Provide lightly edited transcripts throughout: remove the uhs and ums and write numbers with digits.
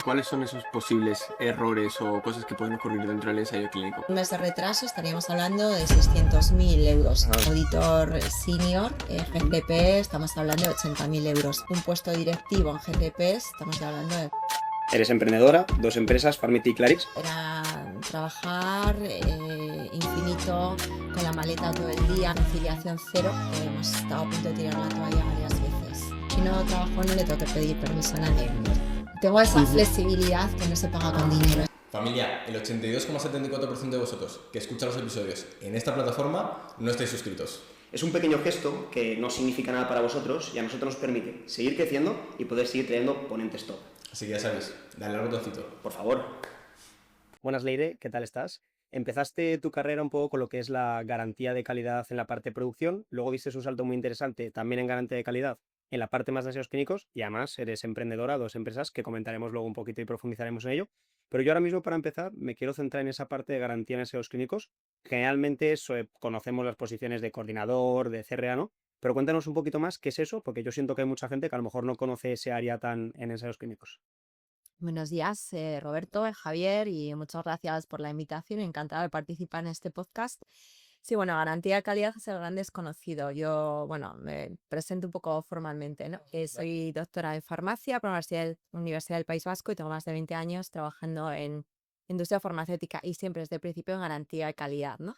¿Cuáles son esos posibles errores o cosas que pueden ocurrir dentro del ensayo clínico? Un mes de retraso estaríamos hablando de 600.000 euros. Ah, Auditor senior, GCP, estamos hablando de 80.000 euros. Un puesto directivo en GCP, estamos hablando de... Eres emprendedora, dos empresas, Farmity y Clarix. Era trabajar infinito, con la maleta todo el día, conciliación cero. Hemos estado a punto de tirar la toalla varias veces. Si no trabajo no le tengo que pedir permiso a nadie. Tengo esa flexibilidad que no se paga con dinero. Familia, el 82,74% de vosotros que escuchan los episodios en esta plataforma no estáis suscritos. Es un pequeño gesto que no significa nada para vosotros y a nosotros nos permite seguir creciendo y poder seguir trayendo ponentes top. Así que ya sabéis, dale al botoncito. Por favor. Buenas, Leire, ¿qué tal estás? Empezaste tu carrera un poco con lo que es la garantía de calidad en la parte de producción, luego diste un salto muy interesante también en garantía de calidad en la parte más de ensayos clínicos y además eres emprendedora, dos empresas que comentaremos luego un poquito y profundizaremos en ello. Pero yo ahora mismo para empezar me quiero centrar en esa parte de garantía en ensayos clínicos. Generalmente conocemos las posiciones de coordinador, de CRA, ¿no? Pero cuéntanos un poquito más qué es eso, porque yo siento que hay mucha gente que a lo mejor no conoce ese área tan en ensayos clínicos. Buenos días, Roberto, Javier, y muchas gracias por la invitación. Encantada de participar en este podcast. Sí, bueno, garantía de calidad es el gran desconocido. Yo, bueno, me presento un poco formalmente, ¿no? Soy doctora en farmacia por la Universidad del País Vasco y tengo más de 20 años trabajando en industria farmacéutica y siempre desde el principio en garantía de calidad, ¿no?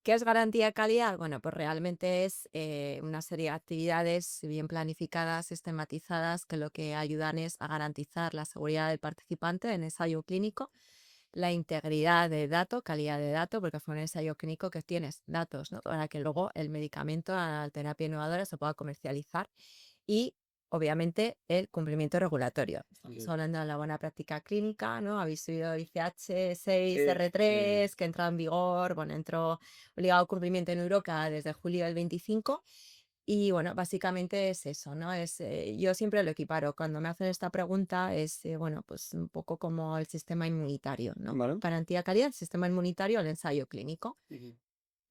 ¿Qué es garantía de calidad? Bueno, pues realmente es una serie de actividades bien planificadas, sistematizadas, que lo que ayudan es a garantizar la seguridad del participante en ensayo clínico, la integridad de dato, calidad de dato, porque fue un ensayo clínico que tienes datos, ¿no? Para que luego el medicamento, la terapia innovadora, se pueda comercializar y obviamente el cumplimiento regulatorio. Estamos hablando de la buena práctica clínica, ¿no? Habéis oído el ICH 6 R3 que entra en vigor, bueno, entró obligado cumplimiento en Europa desde julio del 25. Y bueno, básicamente es eso, ¿no? Yo siempre lo equiparo. Cuando me hacen esta pregunta es, bueno, pues un poco como el sistema inmunitario, ¿no? ¿Vale? Garantía de calidad, el sistema inmunitario, el ensayo clínico. Ujú.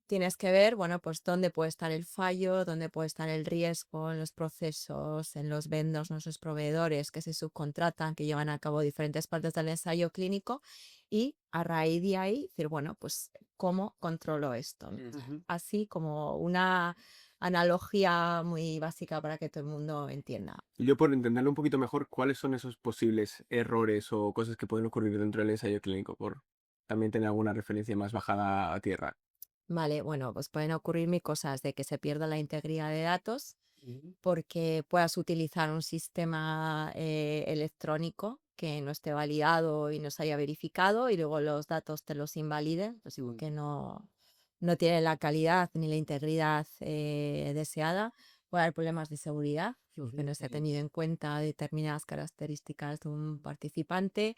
Tienes que ver, bueno, pues dónde puede estar el fallo, dónde puede estar el riesgo en los procesos, en los vendors, nuestros proveedores que se subcontratan, que llevan a cabo diferentes partes del ensayo clínico y a raíz de ahí decir, bueno, pues cómo controlo esto, ¿no? Ujú. Así como una analogía muy básica para que todo el mundo entienda. Y yo por entenderlo un poquito mejor, ¿cuáles son esos posibles errores o cosas que pueden ocurrir dentro del ensayo clínico? Por también tener alguna referencia más bajada a tierra. Vale, bueno, pues pueden ocurrirme cosas de que se pierda la integridad de datos Ujú. porque puedas utilizar un sistema electrónico que no esté validado y no se haya verificado y luego los datos te los invaliden, pues digo que no tiene la calidad ni la integridad deseada. Puede haber problemas de seguridad, que no se ha tenido en cuenta determinadas características de un participante,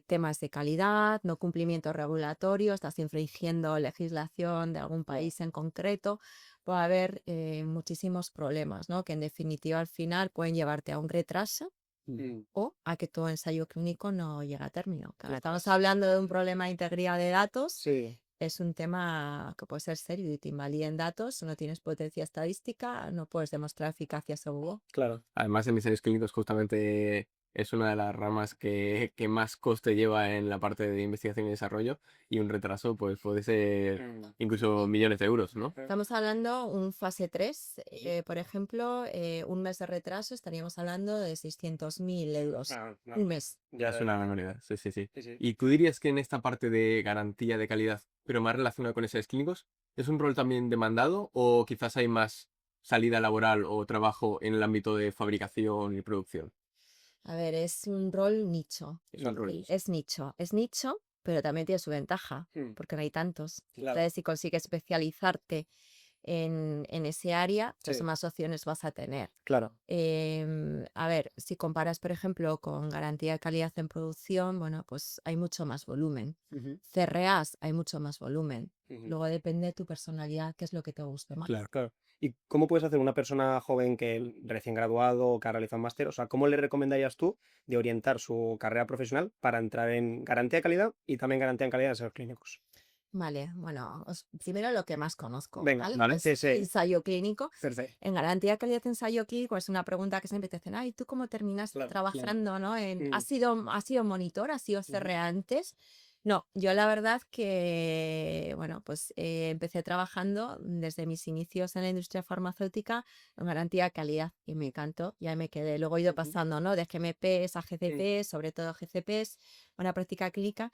temas de calidad, no cumplimiento regulatorio, estás infringiendo legislación de algún país en concreto. Puede haber muchísimos problemas, ¿no? Que en definitiva al final pueden llevarte a un retraso Mm. o a que tu ensayo clínico no llegue a término. Claro, estamos Ostras. hablando de un problema de integridad de datos, Sí, es un tema que puede ser serio y te invaliden datos, no tienes potencia estadística, no puedes demostrar eficacia seguro. claro. Además, en ensayos clínicos justamente es una de las ramas que más coste lleva en la parte de investigación y desarrollo y un retraso pues puede ser Mm. incluso millones de euros, ¿no? Estamos hablando un fase 3, por ejemplo, un mes de retraso estaríamos hablando de 600.000 euros. Ah, no. Un mes. Ya es una barbaridad, sí, sí, sí. Sí, sí. ¿Y tú dirías que en esta parte de garantía de calidad, pero más relacionada con ensayos clínicos, es un rol también demandado o quizás hay más salida laboral o trabajo en el ámbito de fabricación y producción? A ver, es un rol nicho. Es un rol. Es nicho, pero también tiene su ventaja, Mm. porque no hay tantos. Claro. Entonces, si consigues especializarte en ese área, pues Sí. más opciones vas a tener. Claro. A ver, si comparas, por ejemplo, con garantía de calidad en producción, bueno, pues hay mucho más volumen. Ujú. CRAs hay mucho más volumen. Ujú. Luego depende de tu personalidad, qué es lo que te guste más. Claro. Claro. ¿Y cómo puedes hacer una persona joven que recién graduado o que ha realizado un máster? O sea, ¿cómo le recomendarías tú de orientar su carrera profesional para entrar en garantía de calidad y también garantía en calidad de ensayos clínicos? Vale, bueno, primero lo que más conozco, Venga, ¿vale? ¿vale? Es Sí, sí. ensayo clínico. Perfecto. En garantía de calidad de ensayo clínico es una pregunta que siempre te hacen, ay, ¿tú cómo terminas Claro, trabajando, no? Mm. ¿Has sido monitor? ¿Has sido CRA antes? No, yo la verdad que, bueno, pues empecé trabajando desde mis inicios en la industria farmacéutica en garantía de calidad y me encantó, ya me quedé. Luego he ido pasando, ¿no? De GMPs a GCPs, sobre todo GCPs, buena práctica clínica.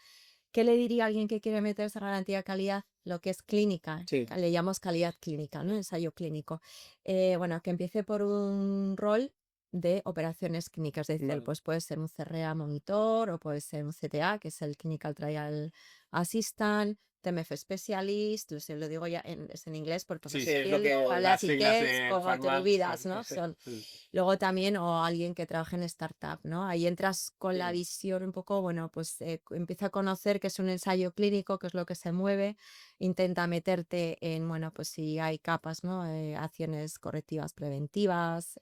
¿Qué le diría a alguien que quiere meterse a garantía de calidad? Lo que es clínica, Sí. le llamamos calidad clínica, ¿no? Ensayo clínico. Bueno, que empiece por un rol de operaciones clínicas, es decir, Vale. pues puede ser un CRA monitor o puede ser un CTA, que es el Clinical Trial Assistant, TMF Specialist, lo digo ya es en inglés porque Sí, me sí, es lo entiendo, que- quality las siglas case, en como te farma, olvidas, ¿no? Sí. Son Mm. luego también, o alguien que trabaje en startup, ¿no? Ahí entras con la Mm. visión un poco, bueno, pues empieza a conocer qué es un ensayo clínico, qué es lo que se mueve, intenta meterte en, bueno, pues si hay capas, ¿no? Acciones correctivas preventivas,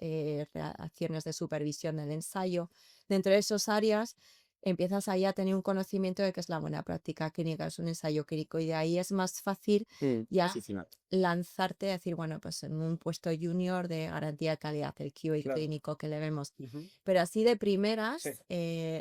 acciones de supervisión del ensayo. Dentro de esas áreas empiezas ahí a tener un conocimiento de qué es la buena práctica clínica, es un ensayo clínico y de ahí es más fácil Mm. ya Sí, sí, no. lanzarte a decir, bueno, pues en un puesto junior de garantía de calidad, el QA Claro. clínico que le vemos. Ujú. Pero así de primeras Sí.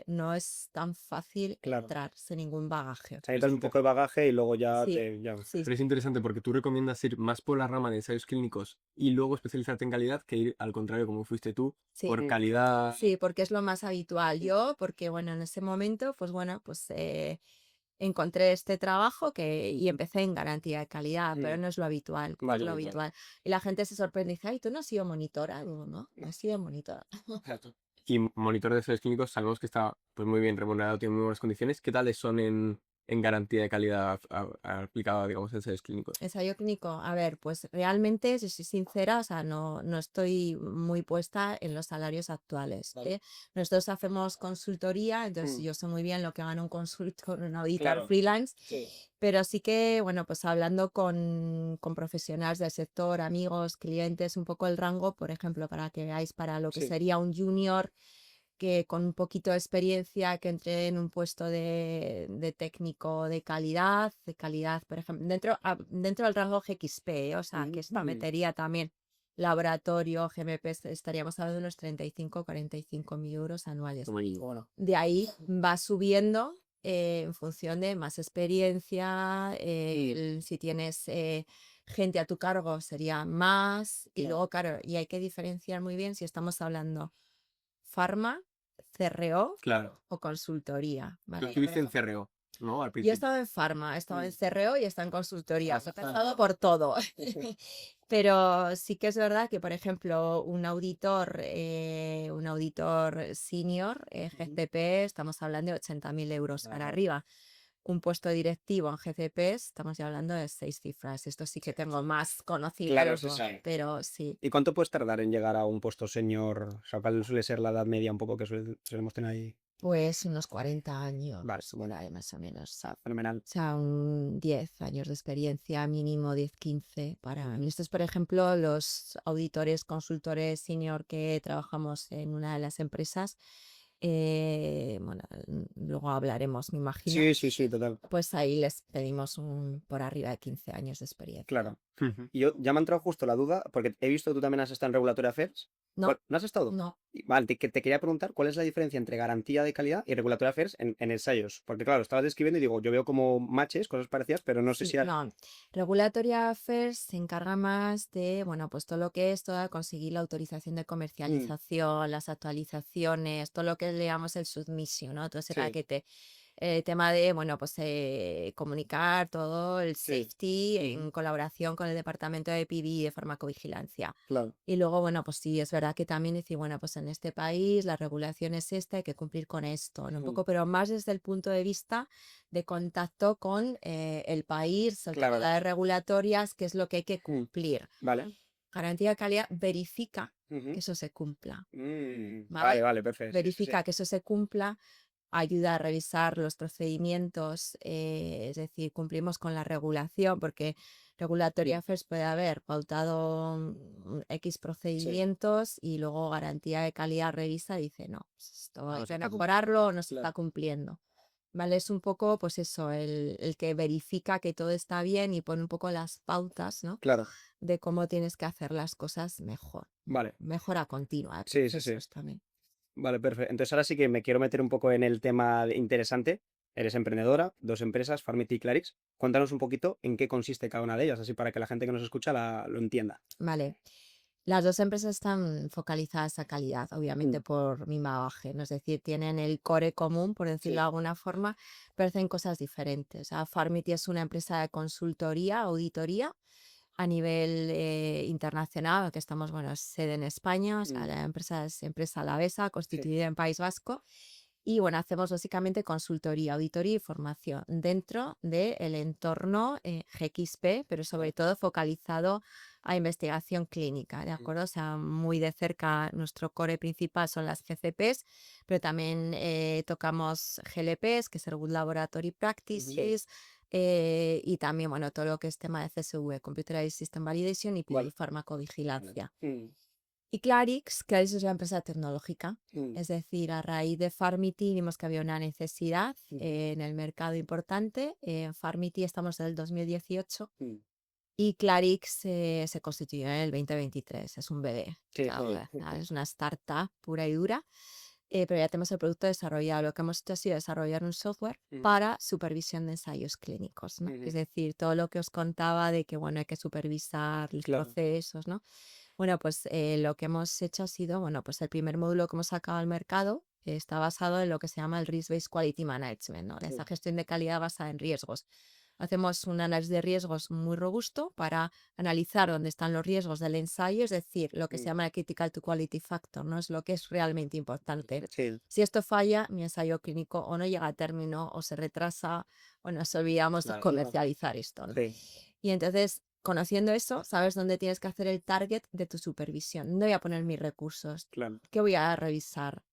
no es tan fácil Claro. entrar sin ningún bagaje. O sea, necesitas un poco de bagaje y luego ya Sí, te... Ya. sí, Pero es interesante porque tú recomiendas ir más por la rama de ensayos clínicos y luego especializarte en calidad que ir al contrario, como fuiste tú, sí. por Mm. calidad. Sí, porque es lo más habitual. Yo, porque bueno, en ese momento, pues bueno, pues encontré este trabajo y empecé en garantía de calidad, pero Mm. no es lo habitual, no es Vale, lo vale. habitual. Y la gente se sorprende y dice, ay, ¿tú no has sido monitora? Digo, no he sido monitora. Y monitor de ensayos clínicos sabemos que está pues muy bien remunerado, tiene muy buenas condiciones. ¿Qué tales son en garantía de calidad aplicada, digamos, a ensayos clínicos? Ensayo clínico, a ver, pues realmente, si soy sincera, o sea, no estoy muy puesta en los salarios actuales. Vale. Nosotros hacemos consultoría, entonces Mm. yo sé muy bien lo que gana un consultor, un auditor Claro. freelance, Sí. pero sí que, bueno, pues hablando con profesionales del sector, amigos, clientes, un poco el rango, por ejemplo, para que veáis para lo que Sí. sería un junior que con un poquito de experiencia, que entré en un puesto de técnico de calidad, por ejemplo, dentro del rango GXP, o sea, que esto Mm. metería también laboratorio, GMP, estaríamos hablando de unos 35 o 45 mil euros anuales. Como digo, bueno. De ahí va subiendo en función de más experiencia, si tienes gente a tu cargo sería más, y Claro. luego, claro, y hay que diferenciar muy bien si estamos hablando farma, CRO Claro. o consultoría, Tú ¿vale? estuviste en CRO, ¿no? Al Yo he principio. estado en farma, he estado en Mm. CRO y he estado en consultoría, Ah, he pasado por todo. Pero sí que es verdad que, por ejemplo, un auditor senior, GCP, estamos hablando de 80.000 euros para Ajá. arriba. Un puesto directivo en GCP, estamos ya hablando de 6 cifras. Esto sí que tengo más conocido, Claro, sí, sí. pero sí. ¿Y cuánto puedes tardar en llegar a un puesto senior? O sea, ¿cuál suele ser la edad media un poco que solemos tener ahí? Pues unos 40 años, Vale, por ahí más o menos. fenomenal. O sea, 10 años de experiencia, mínimo 10, 15 para mí. Estos, por ejemplo, los auditores, consultores senior que trabajamos en una de las empresas, bueno, luego hablaremos, me imagino, Sí, sí, sí, total. pues ahí les pedimos por arriba de 15 años de experiencia. Claro. Ujú. Y yo ya me ha entrado justo la duda, porque he visto que tú también has estado en Regulatory Affairs. No, ¿No has estado? no. Vale, te quería preguntar cuál es la diferencia entre garantía de calidad y Regulatory Affairs en ensayos. Porque claro, estabas describiendo y digo, yo veo como matches, cosas parecidas, pero no sé Sí, si... no. Regulatory Affairs se encarga más de, bueno, pues todo lo que es conseguir la autorización de comercialización, las actualizaciones, todo lo que le llamamos el submission, ¿no? Todo ese Sí. paquete. Tema de, bueno, pues comunicar todo el Sí. safety en colaboración con el departamento de PV y de farmacovigilancia. Claro. Y luego, bueno, pues sí, es verdad que también decir, bueno, pues en este país la regulación es esta, hay que cumplir con esto, ¿no? Un poco, pero más desde el punto de vista de contacto con el país, Claro. autoridades regulatorias, qué es lo que hay que cumplir. Vale. Garantía de calidad verifica Ujú. que eso se cumpla. Vale, ¿Vale? vale, perfecto. Sí, sí, sí. Verifica que eso se cumpla, ayuda a revisar los procedimientos, es decir, cumplimos con la regulación, porque Regulatory Affairs puede haber pautado X procedimientos y luego garantía de calidad revisa y dice, no, pues esto hay que mejorarlo o no se está cumpliendo. ¿vale? Es un poco, pues eso, el que verifica que todo está bien y pone un poco las pautas, ¿no? Claro, De cómo tienes que hacer las cosas mejor. vale. Mejora continua de Sí, sí, sí. procesos también. Vale, perfecto. Entonces ahora sí que me quiero meter un poco en el tema interesante. Eres emprendedora, 2 empresas, Farmity y Clarix. Cuéntanos un poquito en qué consiste cada una de ellas, así para que la gente que nos escucha lo entienda. Vale. Las dos empresas están focalizadas a calidad, obviamente Mm, por mi bagaje, ¿no? Es decir, tienen el core común, por decirlo de sí. alguna forma, pero hacen cosas diferentes. O sea, Farmity es una empresa de consultoría, auditoría a nivel internacional, que estamos, bueno, sede en España, o sea, Mm, la empresa es empresa alavesa, sí. constituida en País Vasco, y bueno, hacemos básicamente consultoría, auditoría y formación dentro del entorno GXP, pero sobre Vale. todo focalizado a investigación clínica, ¿de Mm, acuerdo? O sea, muy de cerca nuestro core principal son las GCPs, pero también tocamos GLPs, que es el Good Laboratory ujú. Practices, y también, bueno, todo lo que es tema de CSV, Computerized System Validation y Vale. Vale. farmacovigilancia. Mm, Y Clarix es la empresa tecnológica. mm, Es decir, a raíz de Farmity vimos que había una necesidad ujú, en el mercado importante. En Farmity estamos desde el 2018 mm. y Clarix se constituyó en el 2023. Es un bebé. O Sí. sea, es una startup pura y dura. Pero ya tenemos el producto desarrollado. Lo que hemos hecho ha sido desarrollar un software Mm, para supervisión de ensayos clínicos, ¿no? Es ujú. decir, todo lo que os contaba de que, bueno, hay que supervisar los Claro. procesos, ¿no? Bueno, pues lo que hemos hecho ha sido, bueno, pues el primer módulo que hemos sacado al mercado está basado en lo que se llama el Risk-Based Quality Management, ¿no? Esa Sí. gestión de calidad basada en riesgos. Hacemos un análisis de riesgos muy robusto para analizar dónde están los riesgos del ensayo, es decir, lo que se Mm, llama el Critical to Quality Factor, ¿no? Es lo que es realmente importante. sí. Si esto falla, mi ensayo clínico o no llega a término o se retrasa o nos olvidamos de Claro. comercializar esto, ¿no? Sí. Y entonces, conociendo eso, sabes dónde tienes que hacer el target de tu supervisión. ¿Dónde voy a poner mis recursos? Claro. ¿Qué voy a revisar?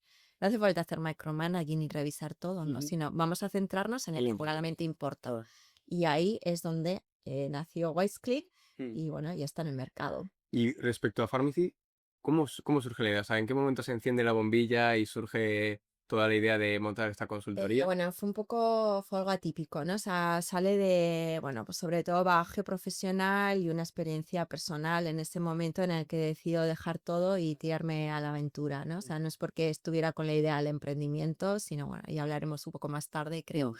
No hace falta hacer micromanaging ni revisar todo, no, Ujú. sino vamos a centrarnos en el El que input. realmente importa. Claro. Y ahí es donde nació WiseClick Mm. y bueno, ya está en el mercado. Y respecto a Pharmacy, ¿cómo surge la idea? O sea, ¿en qué momento se enciende la bombilla y surge toda la idea de montar esta consultoría? Bueno, fue algo atípico, ¿no? O sea, sale de, bueno, pues sobre todo bagaje profesional y una experiencia personal en ese momento en el que decido dejar todo y tirarme a la aventura, ¿no? O sea, no es porque estuviera con la idea del emprendimiento, sino, bueno, ya hablaremos un poco más tarde, creo.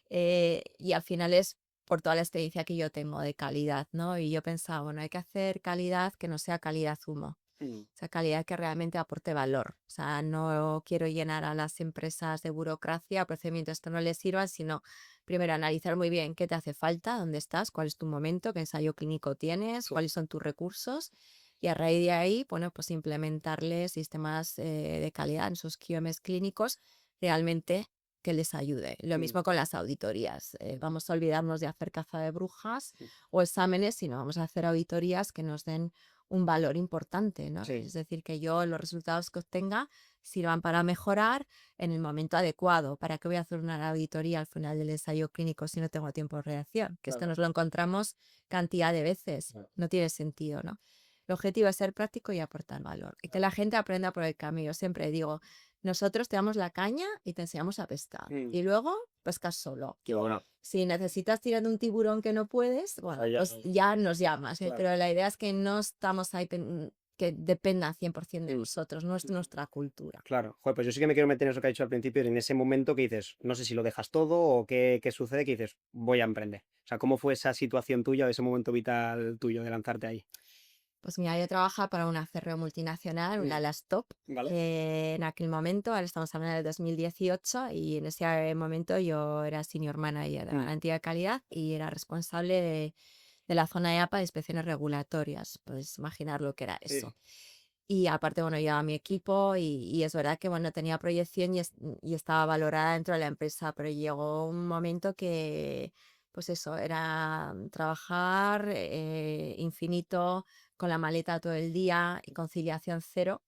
Y al final es por toda la experiencia que yo tengo de calidad, ¿no? Y yo pensaba, bueno, hay que hacer calidad que no sea calidad humo. Mm. O sea, calidad que realmente aporte valor. O sea, no quiero llenar a las empresas de burocracia, procedimientos que no les sirvan, sino primero analizar muy bien qué te hace falta, dónde estás, cuál es tu momento, qué ensayo clínico tienes, Sí. cuáles son tus recursos. Y a raíz de ahí, bueno, pues implementarles sistemas de calidad en sus QMS clínicos realmente que les ayude. Lo Mm. mismo con las auditorías. Vamos a olvidarnos de hacer caza de brujas o exámenes, sino vamos a hacer auditorías que nos den un valor importante, ¿no? Sí. Es decir, que yo los resultados que obtenga sirvan para mejorar en el momento adecuado. ¿Para qué voy a hacer una auditoría al final del ensayo clínico si no tengo tiempo de reacción? Que esto Claro. nos lo encontramos cantidad de veces. Claro. No tiene sentido, ¿no? El objetivo es ser práctico y aportar valor. Y que la gente aprenda por el camino. Yo siempre digo, nosotros te damos la caña y te enseñamos a pescar. Mm. Y luego pescas solo. Qué bueno. Si necesitas tirar de un tiburón que no puedes, bueno, Ahí ya. pues ya nos llamas, Claro. pero la idea es que no estamos ahí que dependa 100% de Mm. nosotros, no es nuestra cultura. Claro. Joder, pues yo sí que me quiero meter en eso que ha dicho al principio, en ese momento que dices, no sé si lo dejas todo o qué sucede, que dices, voy a emprender. O sea, ¿cómo fue esa situación tuya o ese momento vital tuyo de lanzarte ahí? Pues mira, yo trabajaba para una CRO multinacional, una Mm. de las top, Vale. en aquel momento, ahora estamos hablando del 2018, y en ese momento yo era senior manager de Mm. garantía de calidad y era responsable de la zona de APA de inspecciones regulatorias. Puedes imaginar lo que era Sí. eso. Y aparte, bueno, llevaba mi equipo y es verdad que, bueno, tenía proyección y estaba valorada dentro de la empresa, pero llegó un momento que, pues eso, era trabajar infinito, con la maleta todo el día y conciliación cero.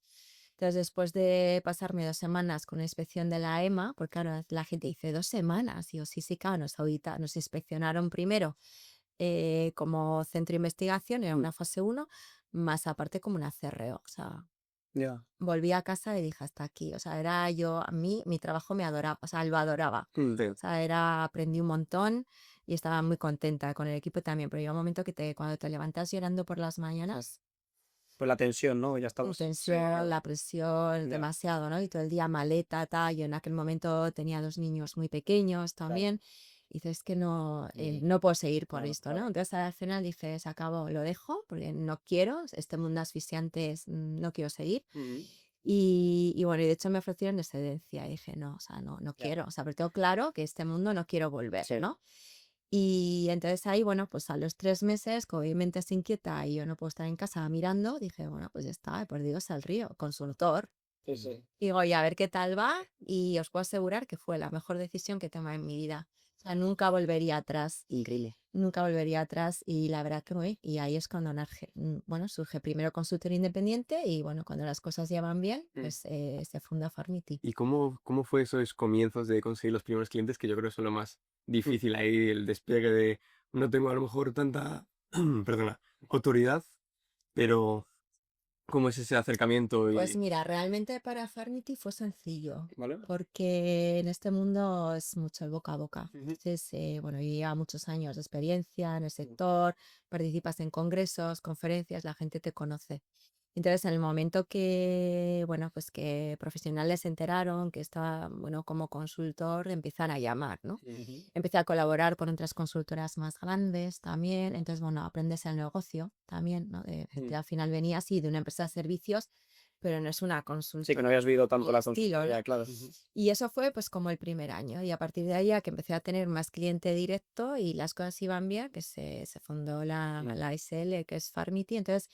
Entonces, después de pasarme 2 semanas con una inspección de la EMA, porque claro, la gente dice 2 semanas, y yo, sí, sí, claro, nos inspeccionaron primero como centro de investigación, era Mm. una fase 1, más aparte como una CRO, o sea, Ya. Volví a casa y dije hasta aquí. O sea, era yo, a mí, mi trabajo me adoraba, o sea, lo adoraba. Sí. O sea, aprendí un montón y estaba muy contenta con el equipo también, pero llega un momento que cuando te levantas llorando por las mañanas, Pues la tensión, ¿no? Ya la estabas. tensión, la presión, Ya. demasiado, ¿no? Y todo el día maleta, tal. Yo en aquel momento tenía 2 niños muy pequeños también. Y dices que no, no puedo seguir por esto, ¿no? Entonces al final dices, se acabó, lo dejo porque no quiero, este mundo asfixiante no quiero seguir. Y bueno, y de hecho me ofrecieron excedencia y dije, no, o sea, no Ya. quiero, o sea, pero tengo claro que este mundo no quiero volver, Sí. ¿no? Y entonces ahí, bueno, pues a los 3 meses, como mi mente se inquieta y yo no puedo estar en casa mirando, dije, bueno, pues ya está, por Dios al río, consultor. Sí, sí. Y digo, ya a ver qué tal va y os puedo asegurar que fue la mejor decisión que tomé en mi vida. O sea, nunca volvería atrás, Increíble. nunca volvería atrás y la verdad que voy. Y ahí es cuando bueno, surge primero consultor independiente y bueno, cuando las cosas ya van bien, pues se funda Farmity. ¿Y cómo fue esos comienzos de conseguir los primeros clientes? Que yo creo que son lo más difícil ahí, el despliegue de no tengo a lo mejor tanta, perdona, autoridad, pero ¿cómo es ese acercamiento? Pues Y mira, realmente para Farmity fue sencillo, ¿Vale? porque en este mundo es mucho el boca a boca. Ujú. Entonces, bueno, yo llevo muchos años de experiencia en el sector, participas en congresos, conferencias, la gente te conoce. Entonces, en el momento que, bueno, pues que profesionales se enteraron que estaba, bueno, como consultor, empiezan a llamar, ¿no? Empecé a colaborar con otras consultoras más grandes también. Entonces, bueno, aprendes el negocio también, ¿no? Gente al final venía así de una empresa de servicios, pero no es una Sí, que consultora no habías vivido tanto del la estilo, ¿no? consultoría, claro. Y eso fue pues como el primer año. Y a partir de ahí ya que empecé a tener más cliente directo y las cosas iban bien, que se fundó la SL, que es Farmity. Entonces,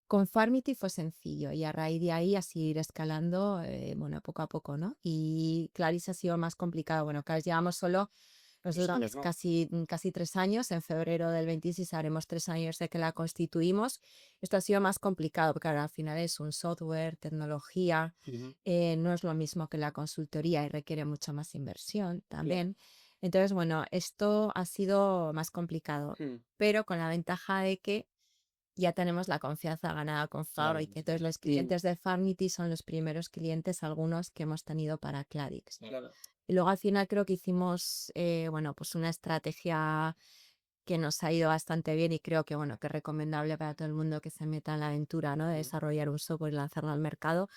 con Farmity fue sencillo y a raíz de ahí así ir escalando, bueno, poco a poco, ¿no? Y Claris ha sido más complicado. Bueno, Claris llevamos solo, nosotros años, ¿no? casi 3 años. En febrero del 26 haremos 3 años de que la constituimos. Esto ha sido más complicado porque ahora al final es un software, tecnología, no es lo mismo que la consultoría y requiere mucha más inversión también. Entonces, bueno, esto ha sido más complicado, pero con la ventaja de que ya tenemos la confianza ganada con Faro y que todos los clientes de Farmity son los primeros clientes, algunos que hemos tenido para Clarix. Claro. Y luego al final creo que hicimos, bueno, pues una estrategia que nos ha ido bastante bien y creo que, bueno, que es recomendable para todo el mundo que se meta en la aventura, ¿no? De desarrollar un software y lanzarlo al mercado,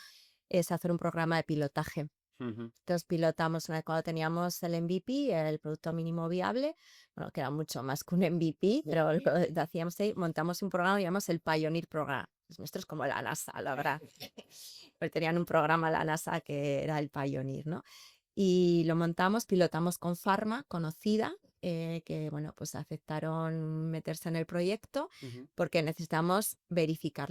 es hacer un programa de pilotaje. Entonces pilotamos cuando teníamos el MVP, el producto mínimo viable, bueno, que era mucho más que un MVP, pero lo que hacíamos ahí, montamos un programa que llamamos el Pioneer Program. Los nuestros como la NASA, la verdad. Pero tenían un programa la NASA que era el Pioneer, ¿no? Y lo montamos, pilotamos con Pharma, conocida, que bueno, pues aceptaron meterse en el proyecto porque necesitamos verificar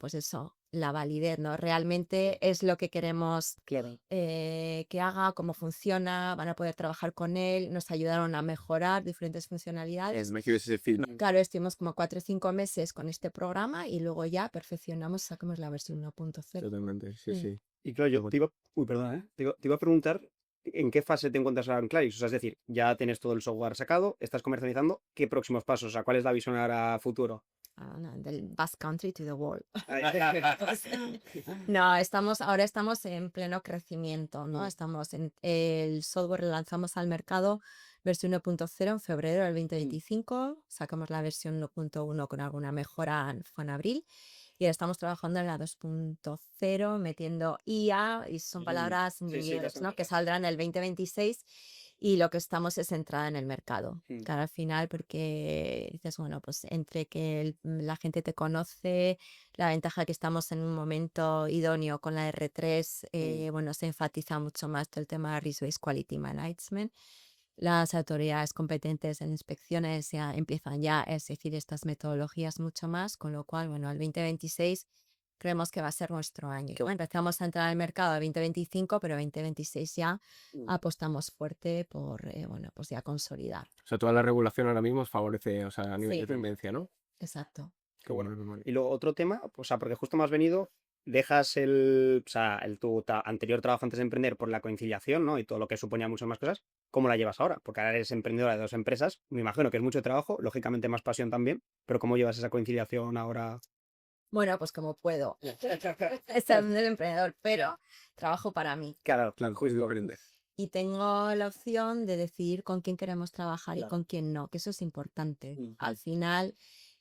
pues eso, la validez, ¿no? Realmente es lo que queremos Claro. que haga, cómo funciona, van a poder trabajar con él, nos ayudaron a mejorar diferentes funcionalidades. recibes ese feedback. Claro, estuvimos como 4 o 5 meses con este programa y luego ya perfeccionamos, sacamos la versión 1.0. Totalmente, sí, Sí. sí. Y claro, yo te iba, uy, perdona, te iba a preguntar en qué fase te encuentras ahora en Clarix. O sea, es decir, ya tienes todo el software sacado, estás comercializando, ¿qué próximos pasos? O sea, ¿cuál es la visión ahora a futuro? No, del Basque Country to the World. No, ahora estamos en pleno crecimiento, ¿no? Estamos en el software, lo lanzamos al mercado versión 1.0 en febrero del 2025, sacamos la versión 1.1 con alguna mejora, fue en abril, y ahora estamos trabajando en la 2.0 metiendo IA, y son palabras inglesas, ¿no? Que saldrán en el 2026. Y lo que estamos es centrada en el mercado, claro, al final, porque dices, bueno, pues entre que la gente te conoce, la ventaja que estamos en un momento idóneo con la R3, bueno, se enfatiza mucho más todo el tema de Risk-Based Quality Management. Las autoridades competentes en inspecciones ya empiezan ya a exigir estas metodologías mucho más, con lo cual, bueno, el 2026 creemos que va a ser nuestro año. Bueno, empezamos a entrar al mercado el 2025, pero 2026 ya apostamos fuerte por, bueno, pues ya consolidar. O sea, toda la regulación ahora mismo os favorece, o sea, a nivel Sí. de tendencia, ¿no? Exacto. Qué bueno. Vale. Y luego otro tema, o sea, porque justo me has venido, dejas tu anterior trabajo antes de emprender por la conciliación, ¿no? Y todo lo que suponía muchas más cosas. ¿Cómo la llevas ahora? Porque ahora eres emprendedora de 2 empresas. Me imagino que es mucho trabajo, lógicamente más pasión también, pero ¿cómo llevas esa conciliación ahora? Bueno, pues como puedo. Es el mundo del emprendedor, pero trabajo para mí. Claro, Claro, justo. diferente. Y tengo la opción de decidir con quién queremos trabajar y Claro. con quién no, que eso es importante. Ujú. Al final,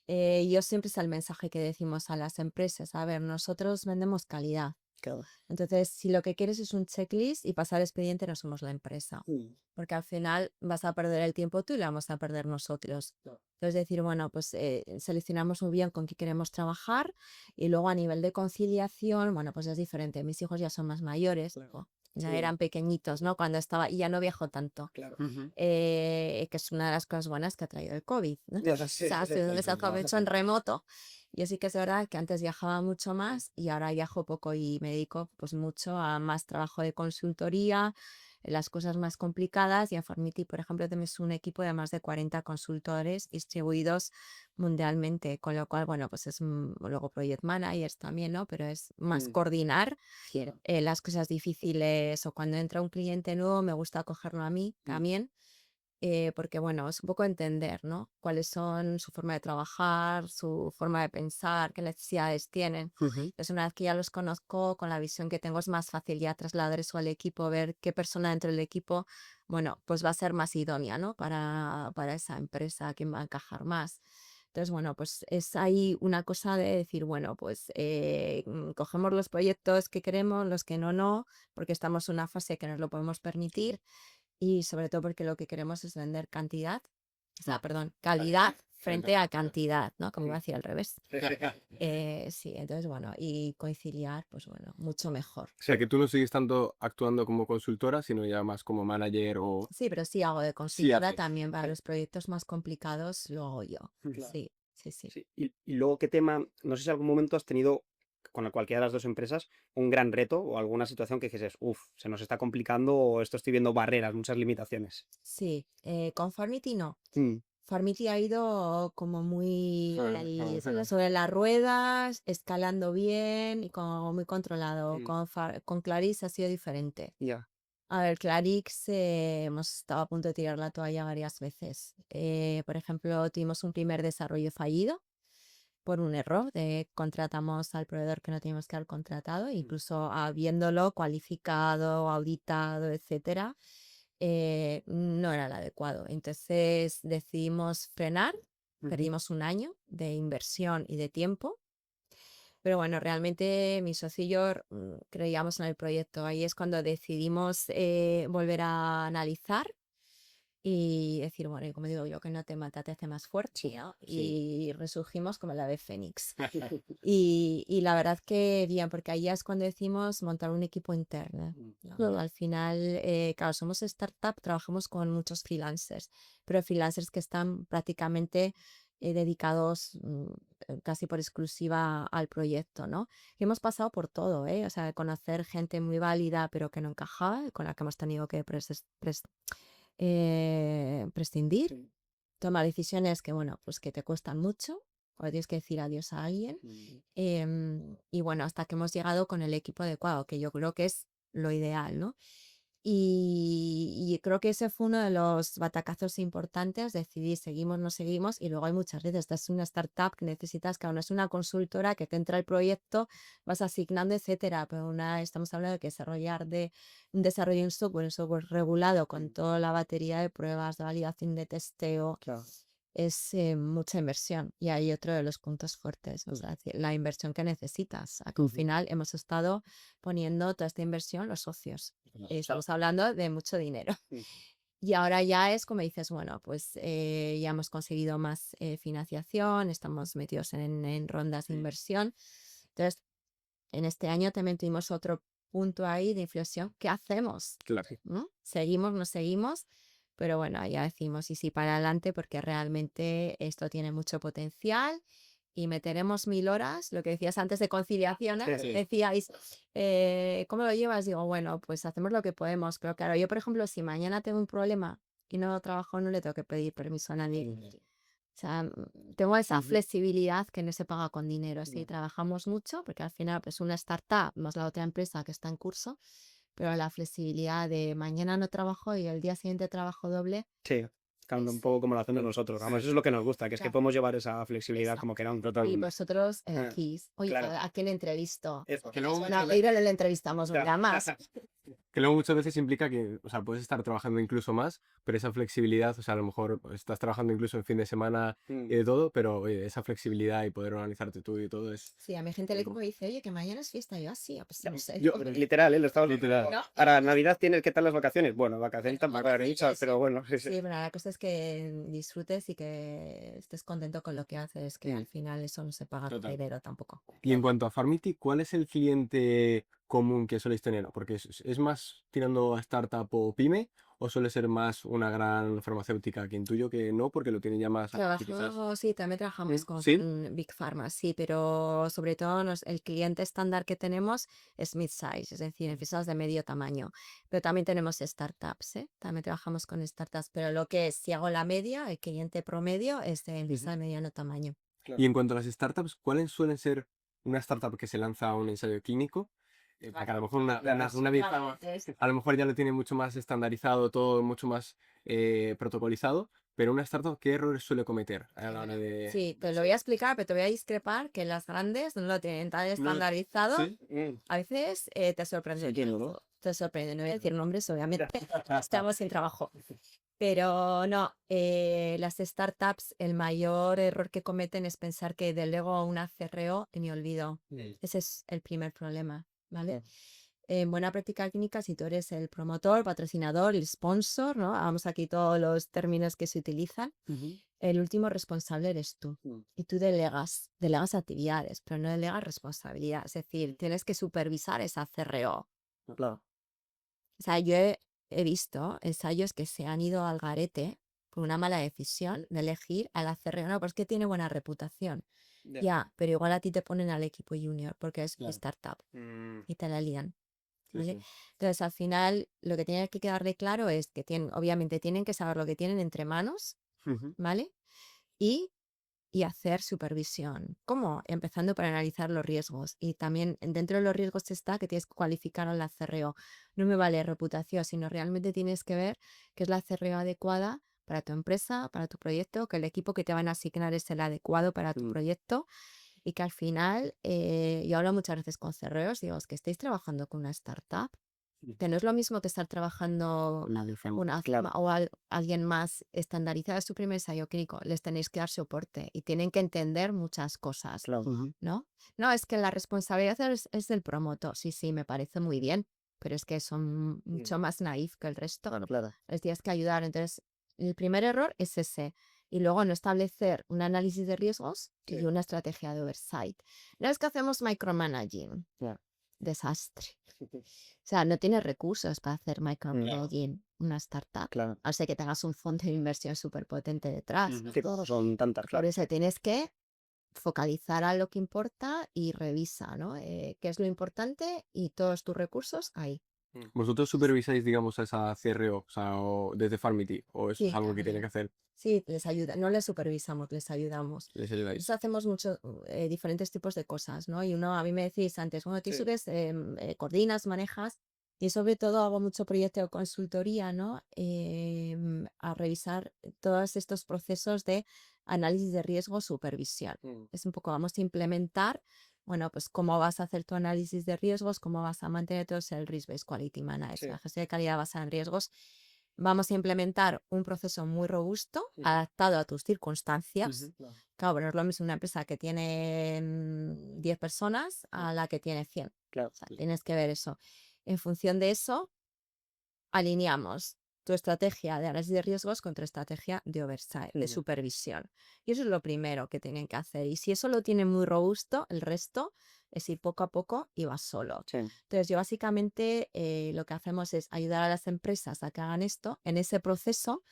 yo siempre es el mensaje que decimos a las empresas. A ver, nosotros vendemos calidad. Claro. Entonces, si lo que quieres es un checklist y pasar expediente, no somos la empresa. Porque al final vas a perder el tiempo tú y lo vamos a perder nosotros. Claro. Entonces, decir, bueno, pues seleccionamos muy bien con qué queremos trabajar y luego a nivel de conciliación, bueno, pues es diferente. Mis hijos ya son más mayores, Claro. ya Sí. eran pequeñitos, ¿no? Cuando estaba, y ya no viajo tanto, Claro. que es una de las cosas buenas que ha traído el COVID, ¿no? Ya, O sea, sí, se sí, ha hecho en remoto. Yo sí que es verdad que antes viajaba mucho más y ahora viajo poco y me dedico pues mucho a más trabajo de consultoría, las cosas más complicadas. Y en Formity, por ejemplo, tenemos un equipo de más de 40 consultores distribuidos mundialmente, con lo cual, bueno, pues es luego project managers también, ¿no? Pero es más Mm. coordinar Claro. las cosas difíciles o cuando entra un cliente nuevo, me gusta cogerlo a mí también. Porque bueno, es un poco entender, ¿no? Cuáles son su forma de trabajar, su forma de pensar, qué necesidades tienen. Entonces, una vez que ya los conozco, con la visión que tengo, es más fácil ya trasladar eso al equipo, ver qué persona dentro del equipo, bueno, pues va a ser más idónea, ¿no? Para esa empresa, quién va a encajar más. Entonces, bueno, pues es ahí una cosa de decir, bueno, pues cogemos los proyectos que queremos, los que no, no, porque estamos en una fase que nos lo podemos permitir y sobre todo porque lo que queremos es vender cantidad, o sea, perdón, calidad frente a cantidad, ¿no? Como iba a decir al revés. Sí, entonces, bueno, y conciliar, pues bueno, mucho mejor. O sea, que tú no sigues tanto actuando como consultora, sino ya más como manager o... Sí, pero sí hago de Sí, consultora haces. también para los proyectos más complicados, lo hago yo. Claro. Sí, sí, sí. Sí. Y luego, ¿qué tema? No sé si algún momento has tenido con cualquiera de las dos empresas un gran reto o alguna situación que dices, uff, se nos está complicando o esto estoy viendo barreras, muchas limitaciones. Sí, Conformity no. Mm. Formity ha ido como muy ahí, Ajá. sobre las ruedas, escalando bien y como muy controlado. Mm. Con Clarix ha sido diferente. Ya. A ver, Clarix, hemos estado a punto de tirar la toalla varias veces. Por ejemplo, tuvimos un primer desarrollo fallido por un error de contratamos al proveedor que no teníamos que haber contratado, incluso habiéndolo cualificado, auditado, etcétera, no era el adecuado. Entonces decidimos frenar, perdimos un año de inversión y de tiempo. Pero bueno, realmente mi socio y yo creíamos en el proyecto. Ahí es cuando decidimos volver a analizar y decir, bueno, y como digo yo, que no te mata, te hace más fuerte, ¿no? Y resurgimos como el ave fénix. Y la verdad que bien, porque ahí es cuando decimos montar un equipo interno. ¿No? Al final, claro, somos startup, trabajamos con muchos freelancers, pero freelancers que están prácticamente dedicados casi por exclusiva al proyecto, ¿no? Y hemos pasado por todo, ¿eh? O sea, conocer gente muy válida pero que no encajaba, con la que hemos tenido que prescindir, Sí. tomar decisiones que, bueno, pues que te cuestan mucho, cuando tienes que decir adiós a alguien. Y bueno, hasta que hemos llegado con el equipo adecuado, que yo creo que es lo ideal, ¿no? Y creo que ese fue uno de los batacazos importantes, decidir seguimos, no seguimos, y luego hay muchas veces, esta es una startup que necesitas, que aún es una consultora que te entra el proyecto, vas asignando, etcétera, pero estamos hablando de que un desarrollo de un software regulado con toda la batería de pruebas, de validación, de testeo, Claro. es mucha inversión. Y hay otro de los puntos fuertes, o sea, la inversión que necesitas. Al final hemos estado poniendo toda esta inversión los socios. Estamos hablando de mucho dinero. Y ahora ya es como dices, bueno, pues ya hemos conseguido más financiación, estamos metidos en rondas de inversión. Entonces, en este año también tuvimos otro punto ahí de inflexión. ¿Qué hacemos? Claro. ¿No? ¿Seguimos, no seguimos? Pero bueno, ya decimos, y sí para adelante, porque realmente esto tiene mucho potencial y meteremos 1000 horas, lo que decías antes de conciliación, Sí. decíais, ¿cómo lo llevas? Digo, bueno, pues hacemos lo que podemos, pero claro, yo por ejemplo, si mañana tengo un problema y no trabajo, no le tengo que pedir permiso a nadie. O sea, tengo esa flexibilidad que no se paga con dinero. Sí, trabajamos mucho, porque al final es una startup más la otra empresa que está en curso, pero la flexibilidad de mañana no trabajo y el día siguiente trabajo doble, Sí. Claro, un poco como lo hacemos nosotros. Vamos, eso es lo que nos gusta, que es que Claro. podemos llevar esa flexibilidad Exacto. como queramos. Y Totalmente. vosotros Ah, elegís, oye, claro. ¿a quién entrevisto? Eso. Que luego, Bueno, a Peter le entrevistamos, Ya. ¿verdad? Más. que luego muchas veces implica que, o sea, puedes estar trabajando incluso más, pero esa flexibilidad, o sea, a lo mejor estás trabajando incluso en fin de semana Mm. y de todo, pero oye, esa flexibilidad y poder organizarte tú y todo es... Sí, a mi gente del equipo me dice, oye, que mañana es fiesta. Yo así, pues no sé. Yo, literal, lo estamos Literal. ¿No? Ahora, Navidad tienes, ¿qué tal las vacaciones? Bueno, vacaciones tampoco hay muchas, pero bueno. Sí, sí. Sí, pero la cosa es que disfrutes y que estés contento con lo que haces, que Mm. al final eso no se paga con Total. dinero tampoco. Y en cuanto a Farmity, ¿cuál es el cliente común que soléis tener? Porque es más tirando a startup o pyme, o suele ser más una gran farmacéutica que intuyo que no, porque lo tienen ya más quizás. Trabajo, sí, también trabajamos con ¿Sí? Big Pharma, sí, pero sobre todo el cliente estándar que tenemos es mid-size, es decir, empresas de medio tamaño. Pero también tenemos startups, ¿eh? También trabajamos con startups, pero lo que es, si hago la media, el cliente promedio es de empresa de mediano tamaño. Y en cuanto a las startups, ¿cuáles suelen ser una startup que se lanza a un ensayo clínico? Para que a lo mejor una Big Pharma a lo mejor ya lo tiene mucho más estandarizado, todo mucho más protocolizado, pero una startup, ¿qué errores suele cometer a la hora de...? Sí, te lo voy a explicar, pero te voy a discrepar que las grandes no lo tienen tan estandarizado. ¿Sí? Mm. A veces te sorprende. ¿no? Te sorprende, no voy a decir nombres, obviamente. Estamos sin trabajo. Pero no, las startups, el mayor error que cometen es pensar que delego una CRO y me olvido. Ese es el primer problema, ¿vale? En buena práctica clínica, si tú eres el promotor, patrocinador, el sponsor, ¿no? Vamos aquí todos los términos que se utilizan. El último responsable eres tú. Mm. Y tú delegas actividades, pero no delegas responsabilidad. Es decir, tienes que supervisar esa CRO. Claro. O sea, yo he visto ensayos que se han ido al garete por una mala decisión de elegir a la CRO. No, pues que tiene buena reputación. Ya, pero igual a ti te ponen al equipo junior porque es Claro. startup Mm. y te la lían. Sí, ¿Vale? sí. Entonces, al final, lo que tiene que quedarle claro es que obviamente tienen que saber lo que tienen entre manos, ¿vale? Y hacer supervisión. ¿Cómo? Empezando por analizar los riesgos. Y también dentro de los riesgos está que tienes que cualificar a la CRO. No me vale reputación, sino realmente tienes que ver que es la CRO adecuada para tu empresa, para tu proyecto, que el equipo que te van a asignar es el adecuado para tu proyecto y que al final, yo hablo muchas veces con CROs, digo, es que estéis trabajando con una startup, que no es lo mismo que estar trabajando Claro. o alguien más estandarizado. Es su primer ensayo clínico, les tenéis que dar soporte y tienen que entender muchas cosas, Claro. ¿no? No, es que la responsabilidad es del promotor. Sí, sí, me parece muy bien, pero es que son mucho más naif que el resto. Claro. Les tienes que ayudar. Entonces, el primer error es ese. Y luego no establecer un análisis de riesgos y una estrategia de oversight. No es que hacemos micromanaging. Ya. Desastre. O sea, no tienes recursos para hacer micromanaging una startup. Claro. A no ser que tengas un fondo de inversión súper potente detrás. Sí, no son tantas, Por claro. eso tienes que focalizar a lo que importa y revisa, ¿no? ¿Qué es lo importante? Y todos tus recursos ahí. ¿Vosotros supervisáis, digamos, a esa CRO, o sea, o desde Farmity, o es Sí, algo que tiene también. que hacer? Sí, les ayuda. No les supervisamos, les ayudamos. ¿Les ayudáis? Nosotros hacemos muchos diferentes tipos de cosas, ¿no? Y a mí me decís antes, bueno, tú Sí. subes, coordinas, manejas, y sobre todo hago mucho proyecto de consultoría, ¿no? A revisar todos estos procesos de análisis de riesgo, supervisión. Es un poco, vamos a implementar, bueno, pues cómo vas a hacer tu análisis de riesgos, cómo vas a mantener todo el risk-based quality management, Sí. la gestión de calidad basada en riesgos. Vamos a implementar un proceso muy robusto, adaptado a tus circunstancias. Claro, pero no es lo mismo una empresa que tiene 10 personas a la que tiene 100. Claro. O sea, tienes que ver eso. En función de eso, alineamos tu estrategia de análisis de riesgos con tu estrategia de oversight, de supervisión. Y eso es lo primero que tienen que hacer. Y si eso lo tienen muy robusto, el resto es ir poco a poco y vas solo. Sí. Entonces, yo básicamente lo que hacemos es ayudar a las empresas a que hagan esto. En ese proceso,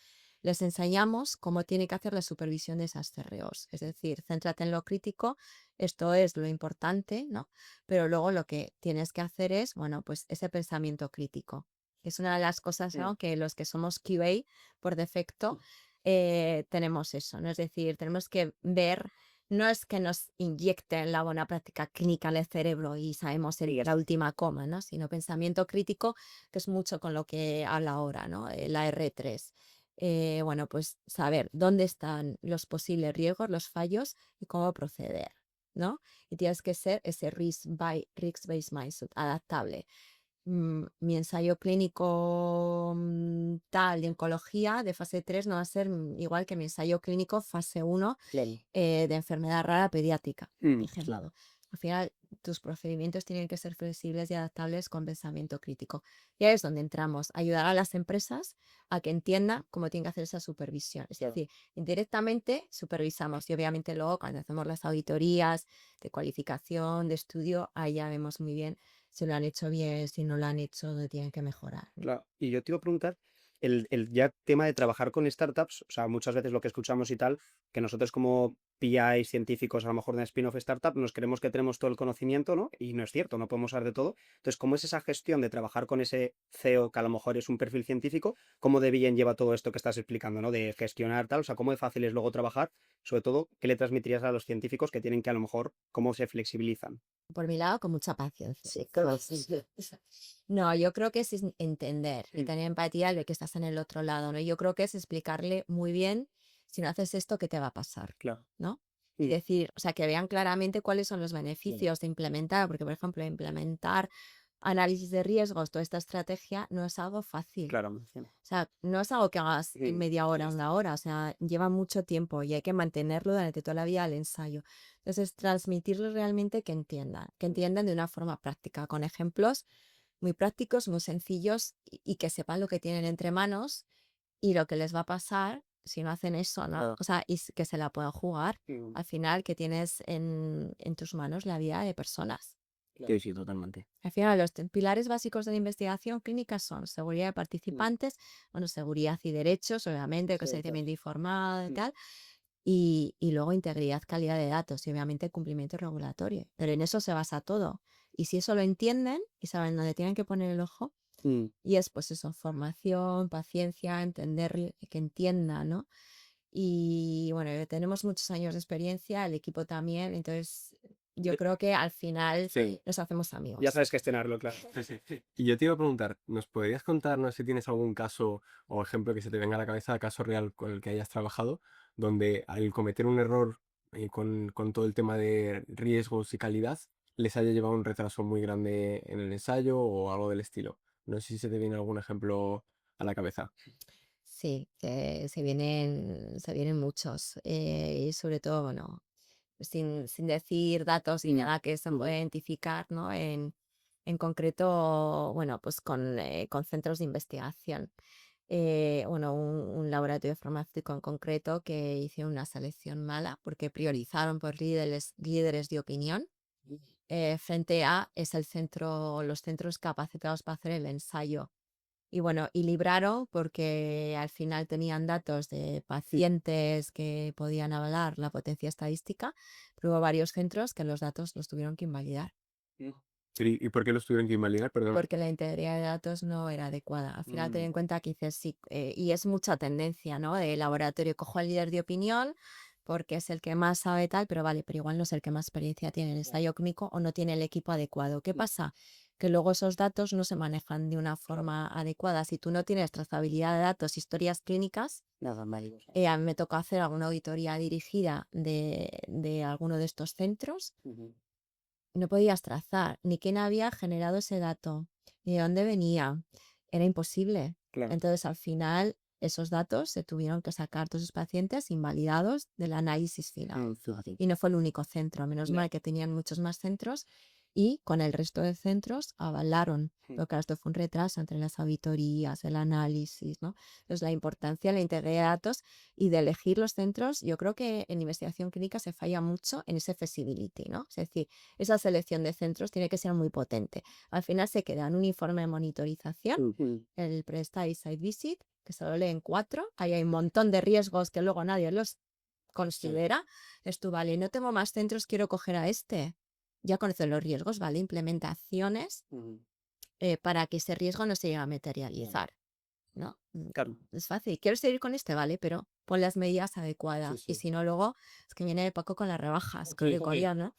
les enseñamos cómo tiene que hacer la supervisión de esas CROs. Es decir, céntrate en lo crítico, esto es lo importante, ¿no? Pero luego lo que tienes que hacer es, bueno, pues ese pensamiento crítico. Es una de las cosas, ¿no? Que los que somos QA, por defecto, tenemos eso, ¿no? Es decir, tenemos que ver, no es que nos inyecten la buena práctica clínica en el cerebro y sabemos la última coma, ¿no? Sino pensamiento crítico, que es mucho con lo que habla ahora, ¿no? La R3. bueno, pues saber dónde están los posibles riesgos, los fallos y cómo proceder, ¿no? Y tienes que ser ese risk-based mindset, adaptable. Mi ensayo clínico tal de oncología de fase 3 no va a ser igual que mi ensayo clínico fase 1 Claro. de enfermedad rara pediátrica, por ejemplo. Claro. Al final, tus procedimientos tienen que ser flexibles y adaptables con pensamiento crítico. Y ahí es donde entramos, ayudar a las empresas a que entiendan cómo tienen que hacer esa supervisión. Es Claro. decir, indirectamente supervisamos y obviamente luego cuando hacemos las auditorías de cualificación, de estudio, ahí ya vemos muy bien si lo han hecho bien, si no lo han hecho, donde tienen que mejorar, ¿no? Claro. Y yo te iba a preguntar, el ya tema de trabajar con startups, o sea, muchas veces lo que escuchamos y tal, que nosotros como PI científicos, a lo mejor de una spin-off startup, nos creemos que tenemos todo el conocimiento, ¿no? Y no es cierto, no podemos saber de todo. Entonces, ¿cómo es esa gestión de trabajar con ese CEO que a lo mejor es un perfil científico? ¿Cómo de bien lleva todo esto que estás explicando, ¿no? De gestionar tal, o sea, ¿cómo de fácil es luego trabajar? Sobre todo, ¿qué le transmitirías a los científicos que tienen que a lo mejor, cómo se flexibilizan? Por mi lado, con mucha paciencia. Sí, claro, sí. No, yo creo que es entender y Mm. tener empatía de que estás en el otro lado, ¿no? Yo creo que es explicarle muy bien, si no haces esto, ¿qué te va a pasar? Claro. ¿No? Y Mm. decir, o sea, que vean claramente cuáles son los beneficios de implementar, porque, por ejemplo, implementar análisis de riesgos, toda esta estrategia, no es algo fácil. Claro. O sea, no es algo que hagas en Mm. media hora, una hora, o sea, lleva mucho tiempo y hay que mantenerlo durante toda la vida del ensayo. Entonces, transmitirles realmente que entiendan de una forma práctica, con ejemplos muy prácticos, muy sencillos y que sepan lo que tienen entre manos y lo que les va a pasar si no hacen eso, ¿no? Claro. O sea, que se la puedan jugar. Mm. Al final, que tienes en tus manos la vida de personas. Sí, sí, totalmente. Al final, los pilares básicos de la investigación clínica son seguridad de participantes, bueno, seguridad y derechos, obviamente, Sí, consentimiento informado y Mm. tal, y luego integridad, calidad de datos y obviamente cumplimiento regulatorio. Pero en eso se basa todo. Y si eso lo entienden y saben dónde tienen que poner el ojo, Mm. y es pues eso, formación, paciencia, entender, que entienda, ¿no? Y bueno, tenemos muchos años de experiencia, el equipo también, entonces yo creo que al final Sí. nos hacemos Ya amigos. sabes gestionarlo, claro. Y yo te iba a preguntar, ¿nos podrías contar, no sé si tienes algún caso o ejemplo que se te venga a la cabeza, caso real con el que hayas trabajado, donde al cometer un error con todo el tema de riesgos y calidad, les haya llevado un retraso muy grande en el ensayo o algo del estilo? No sé si se te viene algún ejemplo a la cabeza. Sí, que se vienen muchos, y sobre todo, bueno, sin decir datos y nada que se pueda identificar, ¿no? En concreto, bueno, pues con centros de investigación. Bueno, un laboratorio farmacéutico en concreto que hizo una selección mala porque priorizaron por líderes de opinión frente a los centros capacitados para hacer el ensayo. Y bueno, y libraron porque al final tenían datos de pacientes que podían avalar la potencia estadística, pero hubo varios centros que los datos los tuvieron que invalidar ¿Y por qué los tuvieron que invalidar? Perdón. porque la integridad de datos no era adecuada. Al final, ten en cuenta que dices sí, y es mucha tendencia, ¿no? De laboratorio, cojo al líder de opinión porque es el que más sabe tal, pero vale, pero igual no es el que más experiencia tiene en ensayo clínico o no tiene el equipo adecuado. ¿Qué pasa? Que luego esos datos no se manejan de una forma adecuada. Si tú no tienes trazabilidad de datos, historias clínicas, Nada, Mario. a mí me tocó hacer alguna auditoría dirigida de alguno de estos centros. No podías trazar ni quién había generado ese dato, ni de dónde venía. Era imposible. Claro. Entonces, al final, esos datos se tuvieron que sacar todos esos pacientes invalidados del análisis final. Fíjate. Y no fue el único centro, menos Ya. mal que tenían muchos más centros y con el resto de centros avalaron. Lo que esto fue un retraso entre las auditorías, el análisis, ¿no? Entonces, la importancia de la integridad de datos y de elegir los centros, yo creo que en investigación clínica se falla mucho en ese feasibility, ¿no? Es decir, esa selección de centros tiene que ser muy potente. Al final se queda en un informe de monitorización, el pre-study site visit, que solo leen 4, ahí hay un montón de riesgos que luego nadie los considera. Es tú, vale, no tengo más centros, quiero coger a este. Ya conocen los riesgos, ¿vale? Implementaciones para que ese riesgo no se llegue a materializar, ¿no? Claro. Es fácil. Quiero seguir con este, ¿vale? Pero pon las medidas adecuadas. Y si no, luego es que viene el Paco con las rebajas, con el coreano.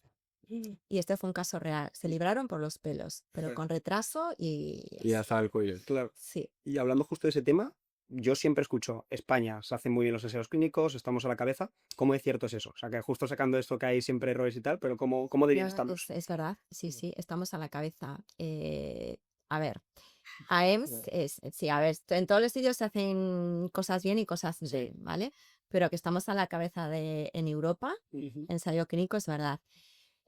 Y este fue un caso real. Se libraron por los pelos, pero con retraso y Y hasta el cuello. Claro. sí. Y hablando justo de ese tema, yo siempre escucho, España se hacen muy bien los ensayos clínicos, estamos a la cabeza. ¿Cómo de cierto es eso? O sea, que justo sacando esto que hay siempre errores y tal, pero ¿cómo de bien No, estamos? es verdad, sí, sí, estamos a la cabeza. A ver, AEMS sí, a ver, en todos los sitios se hacen cosas bien y cosas Sí. ¿vale? Pero que estamos a la cabeza en Europa, Ujú. ensayo clínico, es verdad.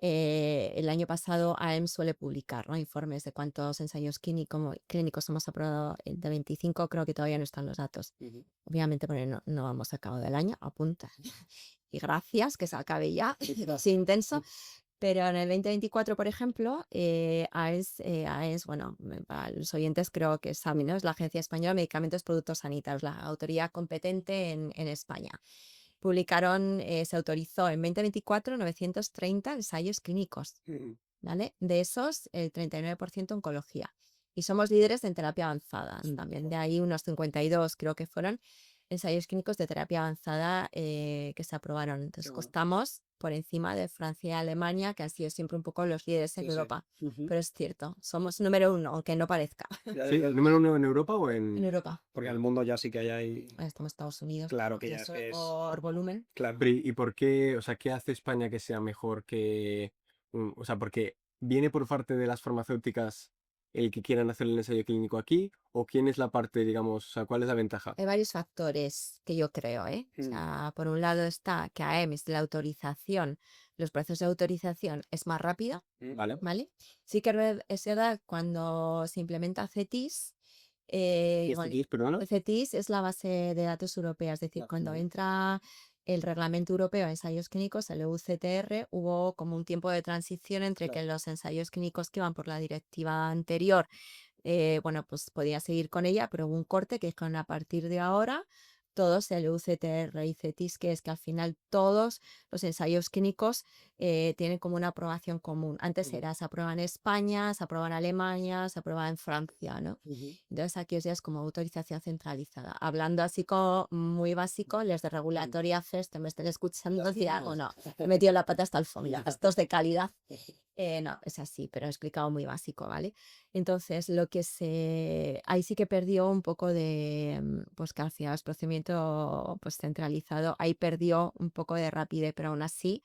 El año pasado AEMS suele publicar, ¿no? Informes de cuántos ensayos clínicos hemos aprobado. De 25 creo que todavía no están los datos. Ujú. Obviamente, porque no hemos acabado del año, apunta. Y gracias, que se acabe ya, sí, intenso. Pero en el 2024, por ejemplo, AES, bueno, para los oyentes creo que saben, ¿no? Es la Agencia Española de Medicamentos y Productos Sanitarios, la autoridad competente en España. Se autorizó en 2024 930 ensayos clínicos, Ujú. ¿vale? De esos, el 39% oncología. Y somos líderes en terapia avanzada también. De ahí unos 52, creo que fueron ensayos clínicos de terapia avanzada que se aprobaron. Entonces, Qué bueno. estamos por encima de Francia y Alemania, que han sido siempre un poco los líderes en Sí, sí. Europa. Ujú. Pero es cierto, somos número 1, aunque no parezca. Ya, ¿Sí? ya, ¿Número 1 en Europa o En en...? Europa. porque al mundo ya sí que hay ahí. Estamos Estados Unidos, Claro que ya ya solo es. por volumen. Claro. Pero, ¿y por qué? O sea, ¿qué hace España que sea mejor que... O sea, porque viene por parte de las farmacéuticas el que quieran hacer el ensayo clínico aquí, o quién es la parte, digamos, o sea, ¿cuál es la ventaja? Hay varios factores que yo creo, ¿eh? O Mm. sea, por un lado está que AEMS, la autorización, los procesos de autorización es más rápido, ¿Vale? ¿vale? Sí que es verdad cuando se implementa CETIS, ¿Y este qué es, perdona? CETIS es la base de datos europea, es decir, cuando entra el Reglamento Europeo de Ensayos Clínicos, el EUCTR, hubo como un tiempo de transición entre que los ensayos clínicos que iban por la directiva anterior bueno, pues podía seguir con ella, pero hubo un corte que es con a partir de ahora todos el UCTR y CETIS, que es que al final todos los ensayos clínicos tienen como una aprobación común. Antes Ujú. se aprueba en España, se aprueba en Alemania, se aprueba en Francia, ¿no? Ujú. Entonces aquí ya es como autorización centralizada. Hablando así como muy básico, les de Regulatory Affairs que me estén escuchando dirán, o no, he metido la pata hasta el fondo, estos de calidad. No, es así, pero he explicado muy básico, ¿vale? Entonces, ahí sí que perdió un poco pues que al final el procedimiento pues centralizado, ahí perdió un poco de rapidez, pero aún así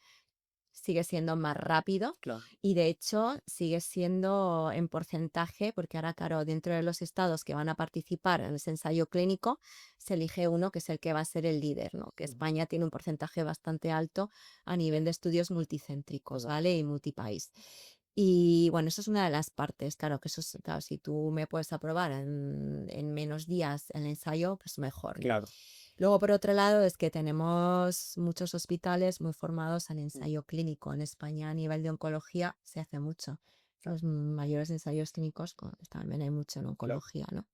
sigue siendo más rápido Claro. y de hecho sigue siendo en porcentaje, porque ahora, claro, dentro de los estados que van a participar en ese ensayo clínico, se elige uno que es el que va a ser el líder, ¿no? Que España tiene un porcentaje bastante alto a nivel de estudios multicéntricos, ¿vale? Y multipaís. Y bueno, eso es una de las partes, claro, que eso es, claro, si tú me puedes aprobar en menos días el ensayo, pues mejor, ¿no? Claro. Luego, por otro lado, es que tenemos muchos hospitales muy formados en ensayo clínico. En España, a nivel de oncología, se hace mucho. Los mayores ensayos clínicos también hay mucho en oncología, ¿no?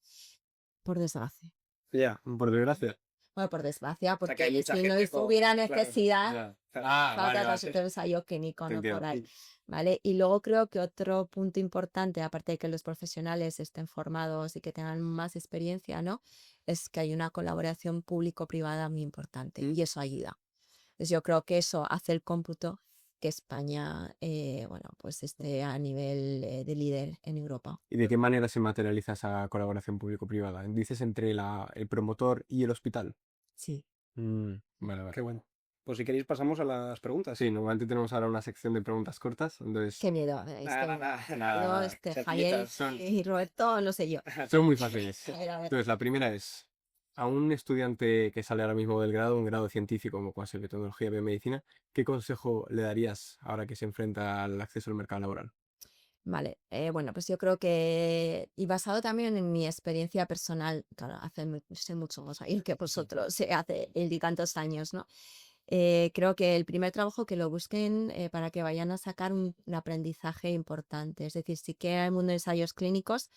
Por desgracia. Ya. Por desgracia. Bueno, por desgracia, sea, que hay porque mucha si no gente con- hubiera claro. necesidad, Ya. Ah, falta vale, otro vale. ensayo clínico, Te ¿no? Por entiendo. ahí. ¿Vale? Y luego creo que otro punto importante, aparte de que los profesionales estén formados y que tengan más experiencia, ¿no? Es que hay una colaboración público-privada muy importante y eso ayuda. Entonces yo creo que eso hace el cómputo que España, bueno, pues esté a nivel de líder en Europa. ¿Y de qué manera se materializa esa colaboración público-privada? ¿Dices entre el promotor y el hospital? Sí. Vale, vale. Qué bueno. Pues si queréis pasamos a las preguntas. Sí, normalmente tenemos ahora una sección de preguntas cortas, entonces Qué miedo. Nada. nada, Javier Son- y Roberto, no sé yo. son muy fáciles. A ver. Entonces, la primera es, a un estudiante que sale ahora mismo del grado, un grado científico como puede ser biotecnología y biomedicina, ¿qué consejo le darías ahora que se enfrenta al acceso al mercado laboral? Vale, bueno, pues yo creo que, y basado también en mi experiencia personal, claro, sé mucho más ahí que vosotros, hace y tantos años, ¿no? Creo que el primer trabajo que lo busquen para que vayan a sacar un aprendizaje importante, es decir, sí que hay un mundo de ensayos clínicos,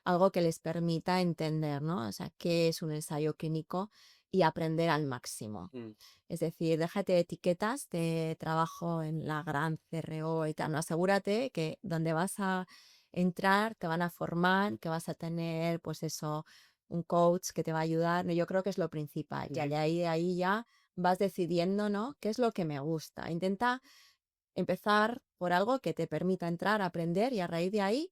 algo que les permita entender, ¿no? O sea, qué es un ensayo clínico y aprender al máximo. Es decir, déjate de etiquetas de trabajo en la gran CRO y tal. No, asegúrate que donde vas a entrar te van a formar, que vas a tener, pues eso, un coach que te va a ayudar. No, yo creo que es lo principal. Ya de ahí ya vas decidiendo, ¿no? ¿Qué es lo que me gusta? Intenta empezar por algo que te permita entrar, aprender y a raíz de ahí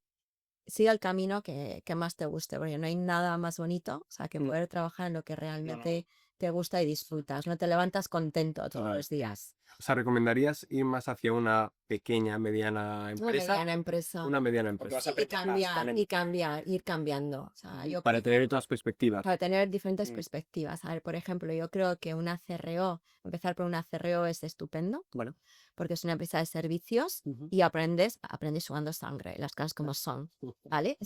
sigue el camino que más te guste, porque no hay nada más bonito, o sea, que Mm. poder trabajar en lo que No, no. realmente te gusta y disfrutas, no te levantas contento todos Total. los días. O sea, ¿recomendarías ir más hacia una pequeña, mediana Una empresa? mediana empresa. Una mediana Porque vas empresa. a aprender más Cambiar, también. y cambiar, ir cambiando. O sea, yo Para creo tener todas las perspectivas. para tener diferentes Mm. perspectivas. A ver, por ejemplo, yo creo que una CRO, empezar por una CRO es estupendo, Bueno. porque es una empresa de servicios Ujú. y aprendes sudando sangre, las cosas como son, ¿vale?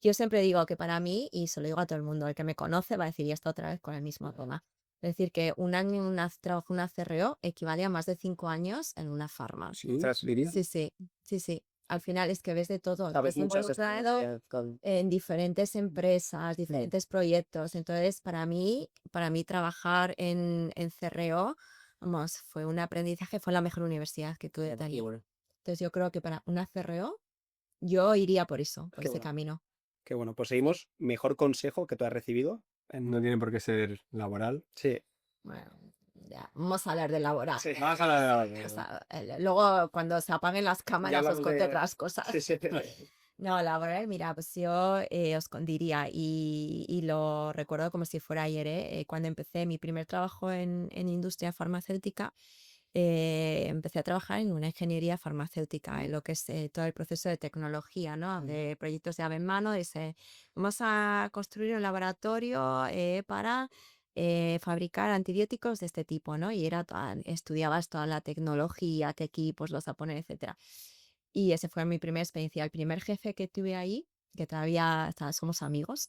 Yo siempre digo que para mí, y se lo digo a todo el mundo, el que me conoce va a decir, y esto otra vez con el mismo tema. Es decir, que un año en trabajo en una CRO equivale a más de 5 años en una farma. ¿Sí? Ostras, ¿Dirías? Sí, sí, sí, sí. Al final es que ves de todo. Sabes Estás muchas involucrado experiencias con... en diferentes empresas, diferentes proyectos. Entonces, para mí trabajar en CRO, vamos, fue un aprendizaje, fue la mejor universidad que tuve de Y allí. bueno, Entonces, yo creo que para una CRO, yo iría por eso, por Qué ese bueno. camino. Qué bueno, pues seguimos. Mejor consejo que tú has recibido. No tiene por qué ser laboral. Sí. Bueno, ya, vamos a hablar de laboral. Sí. Vamos a la O sea, luego, cuando se apaguen las Ya cámaras, os hablamos conté de... otras cosas. Sí, sí. No, laboral, mira, pues yo os diría, y lo recuerdo como si fuera ayer, cuando empecé mi primer trabajo en industria farmacéutica, empecé a trabajar en una ingeniería farmacéutica, en lo que es todo el proceso de tecnología, ¿no? De proyectos de llave en mano, vamos a construir un laboratorio para fabricar antibióticos de este tipo, ¿no? Y estudiabas toda la tecnología, qué equipos los a poner, etcétera. Y esa fue mi primera experiencia. El primer jefe que tuve ahí, que todavía somos amigos,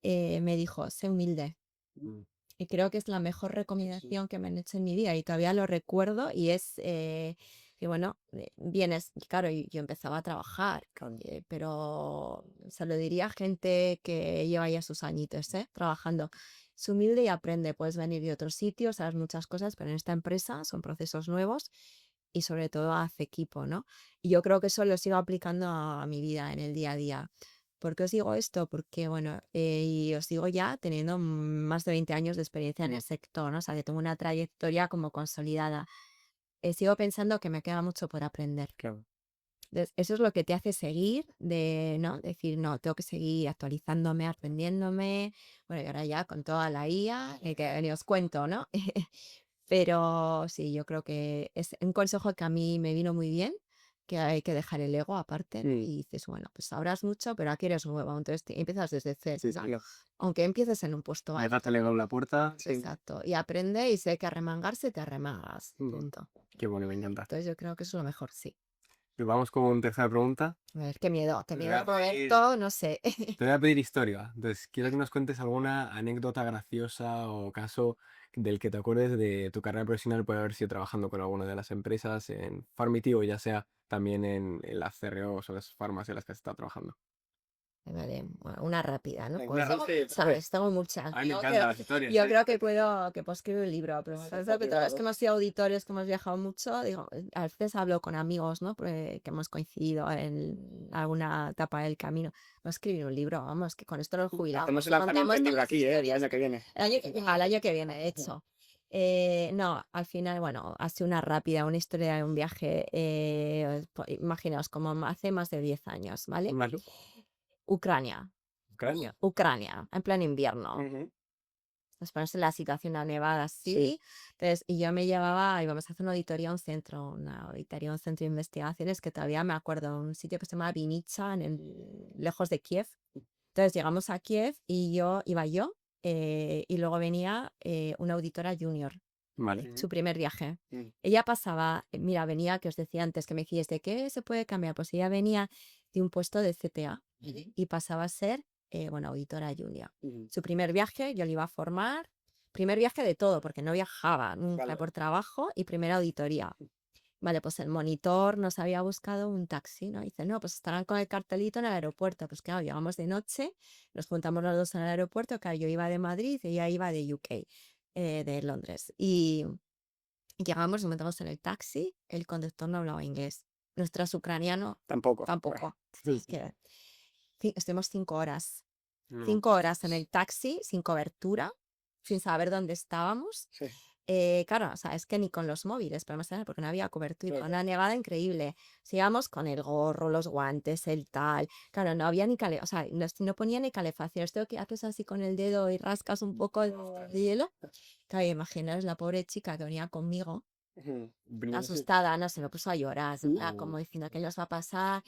me dijo, sé humilde. Mm. Y creo que es la mejor recomendación que me han hecho en mi vida y todavía lo recuerdo y es que, bueno, vienes, y claro, yo empezaba a trabajar, pero se lo diría a gente que lleva ya sus añitos, trabajando. Es humilde y aprende, puedes venir de otros sitios, sabes muchas cosas, pero en esta empresa son procesos nuevos y sobre todo hace equipo, ¿no? Y yo creo que eso lo sigo aplicando a mi vida en el día a día. ¿Por qué os digo esto? Porque, bueno, y os digo ya teniendo más de 20 años de experiencia en el sector, ¿no? O sea, que tengo una trayectoria como consolidada. Sigo pensando que me queda mucho por aprender. Claro. Entonces, eso es lo que te hace seguir, ¿no? Decir, no, tengo que seguir actualizándome, aprendiéndome. Bueno, y ahora ya con toda la IA, que ni os cuento, ¿no? Pero sí, yo creo que es un consejo que a mí me vino muy bien, que hay que dejar el ego aparte, ¿no? Mm. Y dices, bueno, pues sabrás mucho, pero aquí eres nuevo, entonces empiezas desde cero, Sí, sí. aunque empieces en un puesto Me alto. dejaste legado la puerta. Exacto, y aprende y sé que arremangarse te arremangas, Mm. punto. Qué bueno, me encanta. Entonces yo creo que eso es lo mejor, sí. Pues vamos con tercera pregunta. A ver, qué miedo, Te voy a pedir- Roberto, no sé. Te voy a pedir historia. Entonces, quiero que nos cuentes alguna anécdota graciosa o caso del que te acuerdes de tu carrera profesional, puede haber sido trabajando con alguna de las empresas en Farmity o ya sea también en las CROs o las farmas en las que has estado trabajando. Vale, bueno, una rápida, ¿no? Venga, Pues una tengo rápida, muchas, tengo muchas. A mí me Yo encantan creo, las historias. yo creo que puedo escribir un libro, pero ¿sabes lo que claro. es que hemos sido auditores, que hemos viajado mucho, digo, a veces hablo con amigos, ¿no? Que hemos coincidido en alguna etapa del camino. Voy a escribir un libro, vamos, que con esto nos jubilamos. Hacemos el lanzamiento Contamos del libro todas aquí, las el historias. año que viene. Al año que viene, de hecho. No, al final, bueno, ha sido una rápida, una historia de un viaje, imaginaos, como hace más de 10 años, ¿vale? Vale. Ucrania, Ucrania. en plan invierno. Ujú. Nos ponemos en la situación a nevada así. Sí. Entonces, y yo me llevaba, íbamos a hacer una auditoría a un centro, de investigaciones que todavía me acuerdo, un sitio que se llama Vinica, lejos de Kiev. Entonces llegamos a Kiev y iba yo, y luego venía una auditora junior, Vale. su primer viaje. Mm. Ella pasaba, mira, venía, que os decía antes, que me decíais, ¿de qué se puede cambiar? Pues ella venía de un puesto de CTA y pasaba a ser, bueno, auditora junior. Ujú. Su primer viaje, yo le iba a formar, primer viaje de todo, porque no viajaba nunca Vale. por trabajo, y primera auditoría. Vale, pues el monitor nos había buscado un taxi, ¿no? Dice, no, pues estarán con el cartelito en el aeropuerto. Pues claro, llegamos de noche, nos juntamos los dos en el aeropuerto, que yo iba de Madrid y ella iba de UK, de Londres. Y llegamos, nos montamos en el taxi, el conductor no hablaba inglés. Nuestro ucraniano Tampoco. tampoco. Es que estuvimos 5 horas. No. 5 horas en el taxi, sin cobertura, sin saber dónde estábamos. Sí. claro, o sea, es que ni con los móviles podemos tener porque no había cobertura, Claro. una nevada increíble. Sigamos con el gorro, los guantes, el tal. Claro, no había ni o sea, no ponía ni calefacción. Esto que haces así con el dedo y rascas un poco de hielo. Claro, imaginaos la pobre chica que venía conmigo, asustada, no, se me puso a llorar, en plan, como diciendo qué nos va a pasar.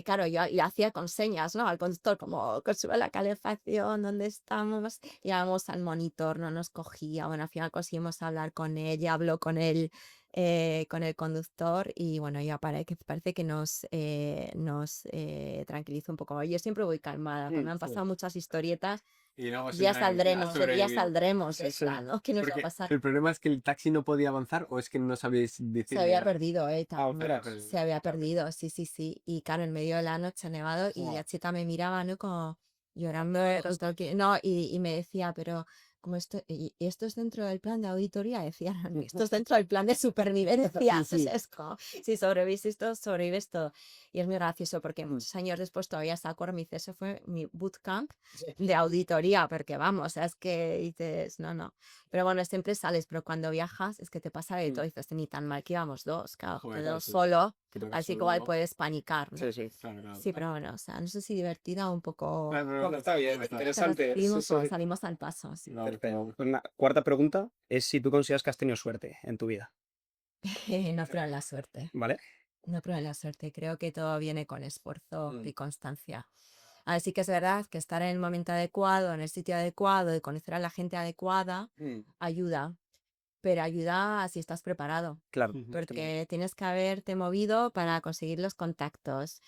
Claro, yo le hacía con señas, ¿no? Al conductor, como que sube la calefacción, ¿dónde estamos? Llamamos al monitor, no nos cogía. Bueno, al final conseguimos hablar con él, ya habló con el conductor y bueno, ya parece que nos tranquiliza un poco. Yo siempre voy calmada, porque me han pasado muchas historietas. Y luego Ya siempre hay a saldremos, ya sobrevivir. saldremos, Sí, sí. esta, ¿no? ¿Qué nos va a Porque pasar? el problema es que el taxi no podía avanzar o es que no sabéis Se decirle había nada. perdido, ostras. se había perdido, sí, sí, sí. Y claro, en medio de la noche nevado y la chica me miraba, ¿no? Como llorando, no, y me decía, pero como y esto es dentro del plan de auditoría, decía, esto es dentro del plan de supervivencia, es como, si sobrevives esto, sobrevives todo. Y es muy gracioso porque muchos años después todavía saco mi ese fue mi bootcamp de auditoría, porque vamos, o sea, es que dices, no. Pero bueno, siempre sales, pero cuando viajas es que te pasa de todo. Dices, ni tan mal que íbamos dos, claro, Joder, dos sí. solo, Que toca así que solo, igual ¿no? puedes panicar, ¿no? Sí, sí. Claro. Sí, pero bueno, o sea, no sé si divertida o un poco... Claro, Bueno, está bien, Pero interesante. salimos al paso, sí. No, Perfecto. Pues una cuarta pregunta es si tú consideras que has tenido suerte en tu vida, No prueben la suerte, ¿vale? no prueben la suerte. Creo que todo viene con esfuerzo y constancia. Así que es verdad que estar en el momento adecuado, en el sitio adecuado y conocer a la gente adecuada ayuda, pero ayuda si estás preparado. Claro. Porque tienes que haberte movido para conseguir los contactos,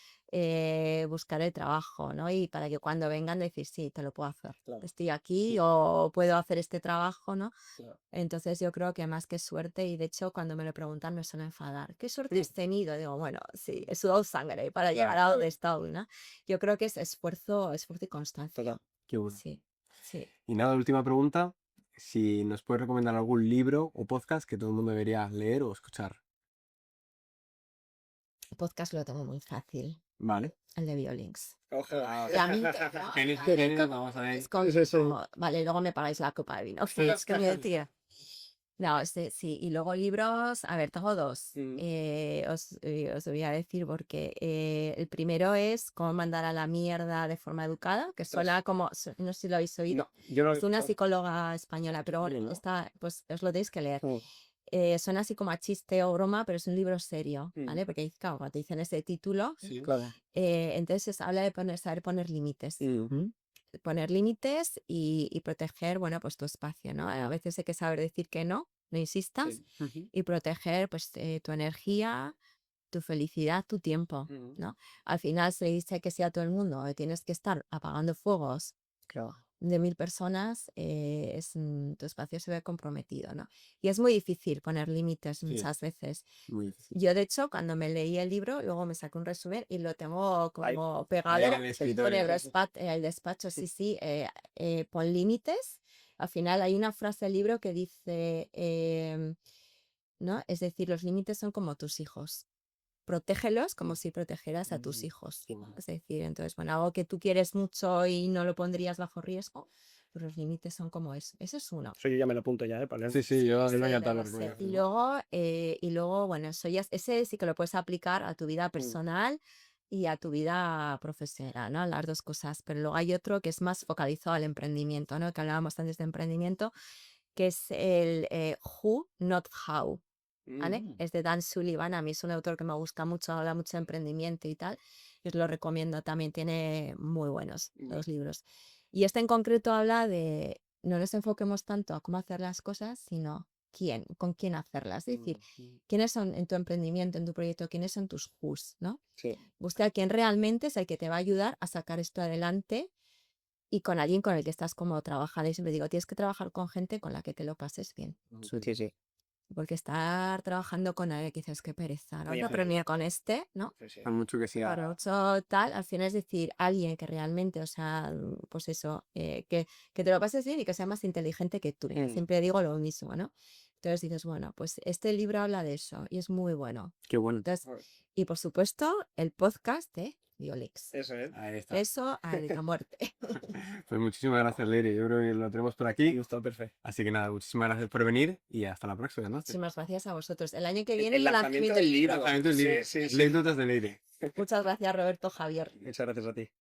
buscar el trabajo, ¿no? Y para que cuando vengan decir, sí, te lo puedo hacer. Claro. Estoy aquí o puedo hacer este trabajo, ¿no? Claro. Entonces yo creo que más que suerte, y de hecho cuando me lo preguntan me suelo enfadar. ¿Qué suerte has tenido? Digo, bueno, sí, he sudado sangre para llegar a donde estoy, ¿no? Yo creo que es esfuerzo y constancia. Total. Qué bueno. Sí, sí. Y nada, última pregunta. Si nos puedes recomendar algún libro o podcast que todo el mundo debería leer o escuchar. El podcast lo tengo muy fácil, Vale. el de Biolinks. Ojalá. Y a mí, Vamos a ver. es con- Sí, sí. vale, luego me pagáis la copa de vino. Es que me tía. No, sí, y luego libros, a ver, tengo dos. Os voy a decir porque el primero es Cómo mandar a la mierda de forma educada, que suena como, no sé si lo habéis oído, No, yo no. es una psicóloga española, pero bueno, ¿no? esta, pues os lo tenéis que leer. Mm. Suena así como a chiste o broma, pero es un libro serio, ¿vale? Porque claro, cuando te dicen ese título, Claro. entonces habla de saber poner límites. Mm. Poner límites y proteger, bueno, pues tu espacio, ¿no? A veces hay que saber decir que no insistas, y proteger, pues, tu energía, tu felicidad, tu tiempo, ¿no? Al final se dice que sí a todo el mundo, tienes que estar apagando fuegos Claro. de 1000 personas, tu espacio se ve comprometido, ¿no? Y es muy difícil poner límites muchas veces. Muy difícil. Yo, de hecho, cuando me leí el libro, luego me saqué un resumen y lo tengo Ahí. como pegado Ahí en el con escritorio. el despacho, sí, pon límites. Al final hay una frase del libro que dice, ¿no? Es decir, los límites son como tus hijos. Protégelos como si protegeras a tus hijos. Es decir, entonces, bueno, algo que tú quieres mucho y no lo pondrías bajo riesgo, pues los límites son como eso. Ese es uno. Eso yo ya me lo apunto ya, para leer. Sí, yo Sí, me lo encanta sé. Y luego, bueno, ese sí que lo puedes aplicar a tu vida personal y a tu vida profesional, ¿no? Las dos cosas. Pero luego hay otro que es más focalizado al emprendimiento, ¿no? Que hablábamos antes de emprendimiento, que es el Who, Not How. ¿Vale? Es de Dan Sullivan, a mí es un autor que me gusta mucho, habla mucho de emprendimiento y tal, y os lo recomiendo también, tiene muy buenos los libros. Y este en concreto habla de, no nos enfoquemos tanto a cómo hacer las cosas, sino con quién hacerlas. Es decir, quiénes son en tu emprendimiento, en tu proyecto, quiénes son tus who's, ¿no? Sí. Busca a quién realmente es el que te va a ayudar a sacar esto adelante y con alguien con el que estás como trabajando. Y siempre digo, tienes que trabajar con gente con la que te lo pases bien. Sí, sí. Porque estar trabajando con alguien que dices, qué pereza, ¿no? Ya. Pero mira, con este, ¿no? Sí, sí. Por mucho que sea. Por mucho tal, al final es decir, alguien que realmente, o sea, pues eso, que te lo pases bien y que sea más inteligente que tú. Siempre digo lo mismo, ¿no? Entonces dices, bueno, pues este libro habla de eso y es muy bueno. Qué bueno. Entonces, y por supuesto, el podcast de Violix. Eso es. Ahí está. Eso a la muerte. Pues muchísimas gracias, Leire. Yo creo que lo tenemos por aquí. Gusto, perfecto. Así que nada, muchísimas gracias por venir y hasta la próxima, ¿no? Muchísimas gracias a vosotros. El año que viene El el lanzamiento lanzamiento del libro. Lanzamiento del libro. Sí, sí, sí. Anécdotas de Leire. Muchas gracias, Roberto, Javier. Muchas gracias a ti.